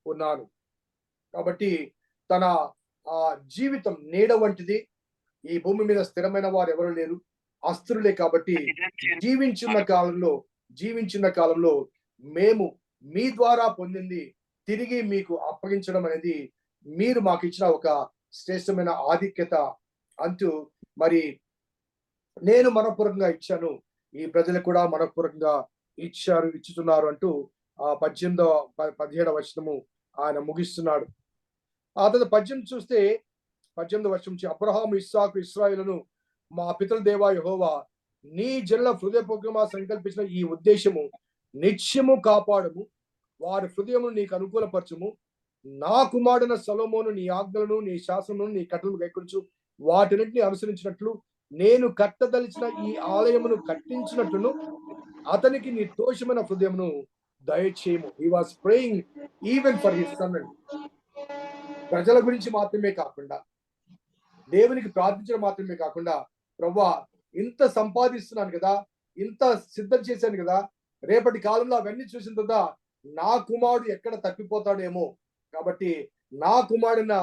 A: ఉన్నాను. కాబట్టి తన జీవితం నీడ వంటిది. ఈ భూమి మీద స్థిరమైన వారు ఎవరు లేరు, అస్థిరులే. కాబట్టి జీవించిన కాలంలో మేము మీ ద్వారా పొందింది తిరిగి మీకు అప్పగించడం అనేది మీరు మాకు ఇచ్చిన ఒక శ్రేష్టమైన ఆధిక్యత అంటూ, మరి నేను మనపూర్వకంగా ఇచ్చాను, ఈ ప్రజలు కూడా మనపూర్వకంగా ఇచ్చుతున్నారు అంటూ 17వ వచనము ఆయన ముగిస్తున్నాడు. ఆ తర్వాత 18 చూస్తే 18వ వచనం నుంచి, అబ్రహాము, ఇస్సాకు, ఇశ్రాయేలును మా పితరుల దేవా యెహోవా, నీ జనుల హృదయపూర్వకంగా సంకల్పించిన ఈ ఉద్దేశము నిత్యము కాపాడము, వారి హృదయమును నీకు అనుకూలపరచుము. నా కుమారుడైన సొలొమోను నీ ఆజ్ఞలను, నీ శాసనములను, నీ కట్టలను గైకొనుచు వాటిని అనుసరించినట్లు నేను కట్టదలిచిన ఈ ఆలయమును కట్టించినట్లును అతనికి నిర్దోషమైన హృదయమును దయచేయము. He was praying even for his son. ప్రజల గురించి మాత్రమే కాకుండా, దేవునికి ప్రార్థించడం మాత్రమే కాకుండా, ప్రభువా ఇంత సంపాదిస్తున్నాను కదా, ఇంత సిద్ధం చేశాను కదా, రేపటి కాలంలో అవన్నీ చూసిన తర్వాత నా కుమారుడు ఎక్కడ తప్పిపోతాడేమో, కాబట్టి నా కుమారుడైన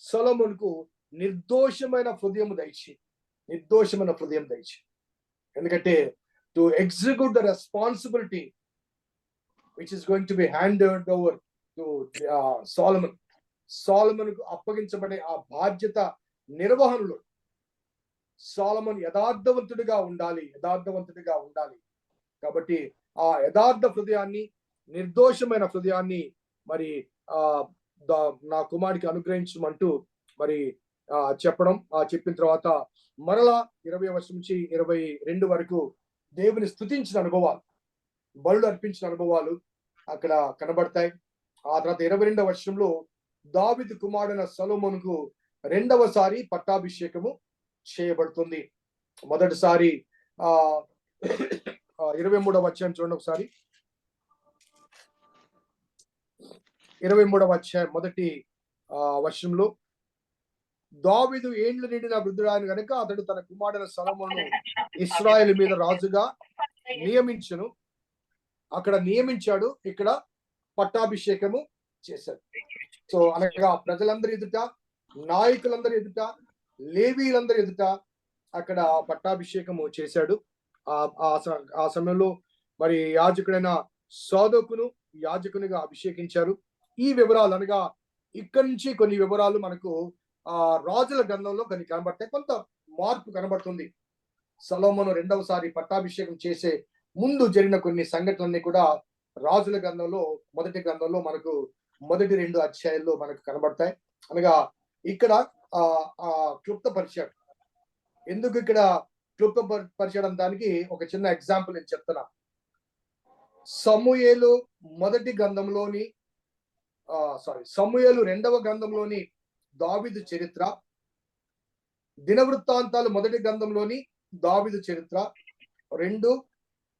A: సొలొమోనుకు నిర్దోషమైన హృదయం దయచి. ఎందుకంటే to execute the responsibility which is going to be handed over to సొలొమోనుకు అప్పగించబడే ఆ బాధ్యత నిర్వహణలో సొలొమోను యథార్థవంతుడిగా ఉండాలి. కాబట్టి ఆ యథార్థ హృదయాన్ని, నిర్దోషమైన హృదయాన్ని మరి నా కుమారుడికి అనుగ్రహించమంటూ మరి చెప్పిన తర్వాత మరలా 20వ వచనం నుంచి 22 వరకు దేవుని స్తుతించిన అనుభవాలు, బలులు అర్పించిన అనుభవాలు అక్కడ కనబడతాయి. ఆ తర్వాత 22వ వచనంలో దావీదు కుమారుడైన సొలొమోనుకు రెండవసారి పట్టాభిషేకము చేయబడుతుంది. మొదటిసారి 23వ వచనం చూడండి ఒకసారి. 23వ అధ్యాయం మొదటి వచనంలో దావీదు ఏండ్లు నిండిన వృద్ధుడాయను గనుక అతడు తన కుమారుడైన సొలొమోనును ఇశ్రాయేలు మీద రాజుగా నియమించును. అక్కడ నియమించాడు, ఇక్కడ పట్టాభిషేకము చేశాడు. సో అనగా ప్రజలందరి ఎదుట, నాయకులందరి ఎదుట, లేవీలందరి ఎదుట అక్కడ పట్టాభిషేకము చేశాడు. ఆ సమయంలో మరి యాజకుడైన సాదోకును యాజకునిగా అభిషేకించారు. ఈ వివరాలు అనగా ఇక్కడి నుంచి కొన్ని వివరాలు మనకు రాజుల గ్రంథంలో కొన్ని కనబడతాయి. కొంత మార్పు కనబడుతుంది. సొలొమోను రెండవసారి పట్టాభిషేకం చేసే ముందు జరిగిన కొన్ని సంఘటనలన్నీ కూడా రాజుల గ్రంథంలో మొదటి గ్రంథంలో మనకు మొదటి 2 అధ్యాయాల్లో మనకు కనబడతాయి. అనగా ఇక్కడ క్లుప్తపరిచాడు. ఎందుకు ఇక్కడ క్లుప్తపరచడం దానికి ఒక చిన్న ఎగ్జాంపుల్ నేను చెప్తున్నా. సమూయేలు మొదటి గ్రంథంలోని సమూయేలు 2వ గ్రంథంలోని దావీదు చరిత్ర, దినవృత్తాంతాలు మొదటి గ్రంథంలోని దావీదు చరిత్ర రెండు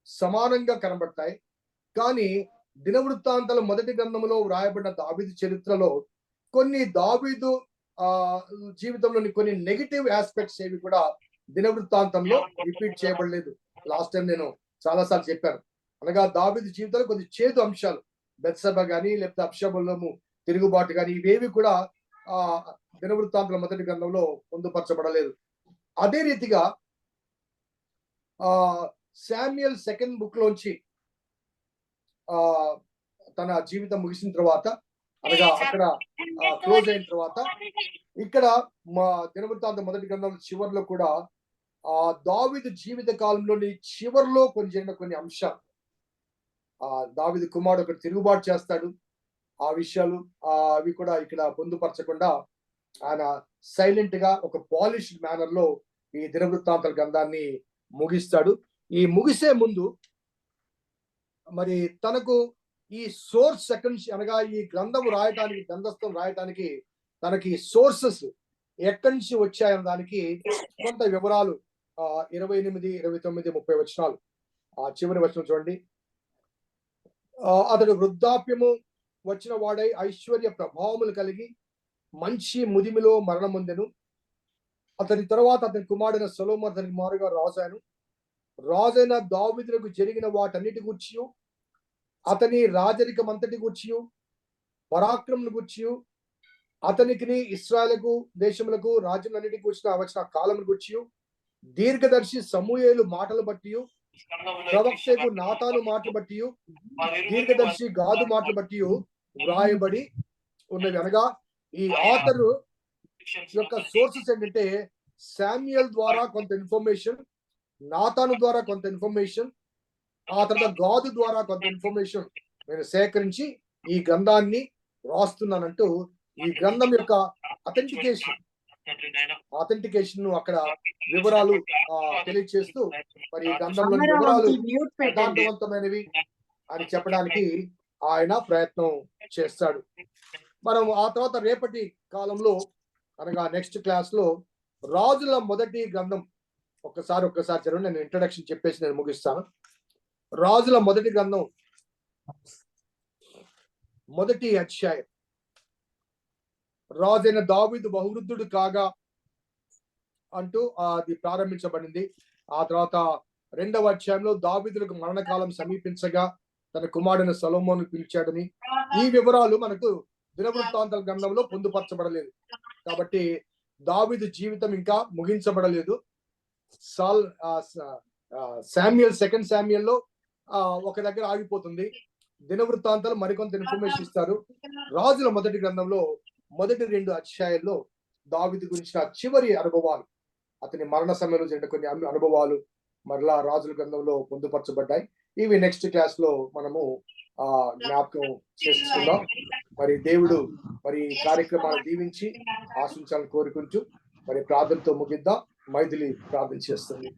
A: సమానంగా కనబడతాయి. కానీ దినవృత్తాంతాల మొదటి గ్రంథంలో వ్రాయబడిన దావీదు చరిత్రలో కొన్ని దావీదు జీవితంలోని కొన్ని నెగిటివ్ ఆస్పెక్ట్స్ ఏవి కూడా దినవృత్తాంతంలో రిపీట్ చేయబడలేదు. లాస్ట్ టైం నేను చాలాసార్లు చెప్పాను. అనగా దావీదు జీవితంలో కొన్ని చేదు అంశాలు, బెత్షెబ కానీ లేకపోతే అబ్షాలోము తిరుగుబాటు కానీ ఇవేవి కూడా దినవృత్తాంతాల మొదటి గ్రంథంలో పొందుపరచబడలేదు. అదే రీతిగా శామ్యుయల్ సెకండ్ బుక్ లోంచి తన జీవితం ముగిసిన తర్వాత అనగా అక్కడ క్లోజ్ అయిన తర్వాత ఇక్కడ మా దినవృత్తాంత మొదటి గ్రంథం చివరిలో కూడా దావీదు జీవిత కాలంలోని చివరిలో కొన్ని అంశాలు, దావీదు కుమారుడు ఒకటి తిరుగుబాటు చేస్తాడు. ఆ విషయాలు అవి కూడా ఇక్కడ పొందుపరచకుండా ఆయన సైలెంట్ గా ఒక పాలిష్డ్ మేనర్ లో ఈ దినవృత్తాంతాల గ్రంథాన్ని ముగిస్తాడు. ఈ ముగిసే ముందు మరి తనకు ఈ సోర్స్ సెకండ్ అనగా ఈ గ్రంథము రాయటానికి, గ్రంథస్థం రాయటానికి తనకి సోర్సెస్ ఎక్కడి నుంచి వచ్చాయన్న దానికి కొంత వివరాలు 28, 29, 30 వచనాలు. చివరి వచనం చూడండి. అతడు వృద్ధాప్యము వచ్చిన వాడై ఐశ్వర్య ప్రభావములు కలిగి మంచి ముదిమిలో మరణమొందెను. అతని తర్వాత అతని కుమారుడైన సొలొమోను అతనికి మారుగా రాజాను. రాజైన దావీదులకు జరిగిన వాటన్నిటి గూర్చియు, అతని రాజరికం అంతటి గూర్చియు, పరాక్రమను గూర్చియు, అతనికి ఇశ్రాయేలుకు దేశములకు రాజ్యములన్నిటి గూర్చిన వచ్చిన కాలమును గూర్చియు, దీర్ఘదర్శి సమూయేలు మాటలు బట్టి, ప్రవక్తకు నాతాను మాటలు బట్టి, దీర్ఘదర్శి గాదు మాటలు బట్టి వ్రాయబడి ఉన్నది. అనగా ఈ ఆథర్ యొక్క సోర్సెస్ ఏంటంటే శామ్యుయల్ ద్వారా కొంత ఇన్ఫర్మేషన్, నాతాను ద్వారా కొంత ఇన్ఫర్మేషన్, ఆ తర్వాత గాదు ద్వారా కొంత ఇన్ఫర్మేషన్ నేను సేకరించి ఈ గ్రంథాన్ని రాస్తున్నానంటూ ఈ గ్రంథం యొక్క అథెంటికేషన్ అక్కడ వివరాలు తెలియజేస్తూ మరి ఈ గ్రంథంలో వివరాలు యథార్థవంతమైనవి అని చెప్పడానికి ఆయన ప్రయత్నం చేస్తాడు. మనం ఆ తర్వాత రేపటి కాలంలో అనగా నెక్స్ట్ క్లాస్ లో రాజుల మొదటి గ్రంథం ఒక్కసారి చదివి నేను ఇంట్రడక్షన్ చెప్పేసి నేను ముగిస్తాను. రాజుల మొదటి గ్రంథం మొదటి అధ్యాయం. రాజైన దావీదు బహువృద్ధుడు కాగా అంటూ అది ప్రారంభించబడింది. ఆ తర్వాత 2వ అధ్యాయంలో దావీదులకు మరణకాలం సమీపించగా తన కుమారుడైన సొలొమోను పిలిచాడని ఈ వివరాలు మనకు దినవృత్తాంతాల గ్రంథంలో పొందుపరచబడలేదు. కాబట్టి దావీదు జీవితం ఇంకా ముగించబడలేదు. శామ్యుయల్ సెకండ్ శామ్యుయల్లో ఒక దగ్గర ఆగిపోతుంది. దినవృత్తాంతాలు మరికొంత ఇన్ఫర్మేషన్ ఇస్తారు. రాజుల మొదటి గ్రంథంలో మొదటి 2 అధ్యాయాల్లో దావీదు గురించిన చివరి అనుభవాలు, అతని మరణ సమయంలో జరిగిన కొన్ని అనుభవాలు మరలా రాజుల గ్రంథంలో పొందుపరచబడ్డాయి. ఇవి నెక్స్ట్ క్లాస్ లో మనము జ్ఞాపకం చేసుకుందాం. మరి దేవుడు మరి కార్యక్రమాలు దీవించి ఆశించాలని కోరుకుంటూ మరి ప్రార్థనతో ముగిద్దాం. మైథిలి ప్రార్థన చేస్తుంది.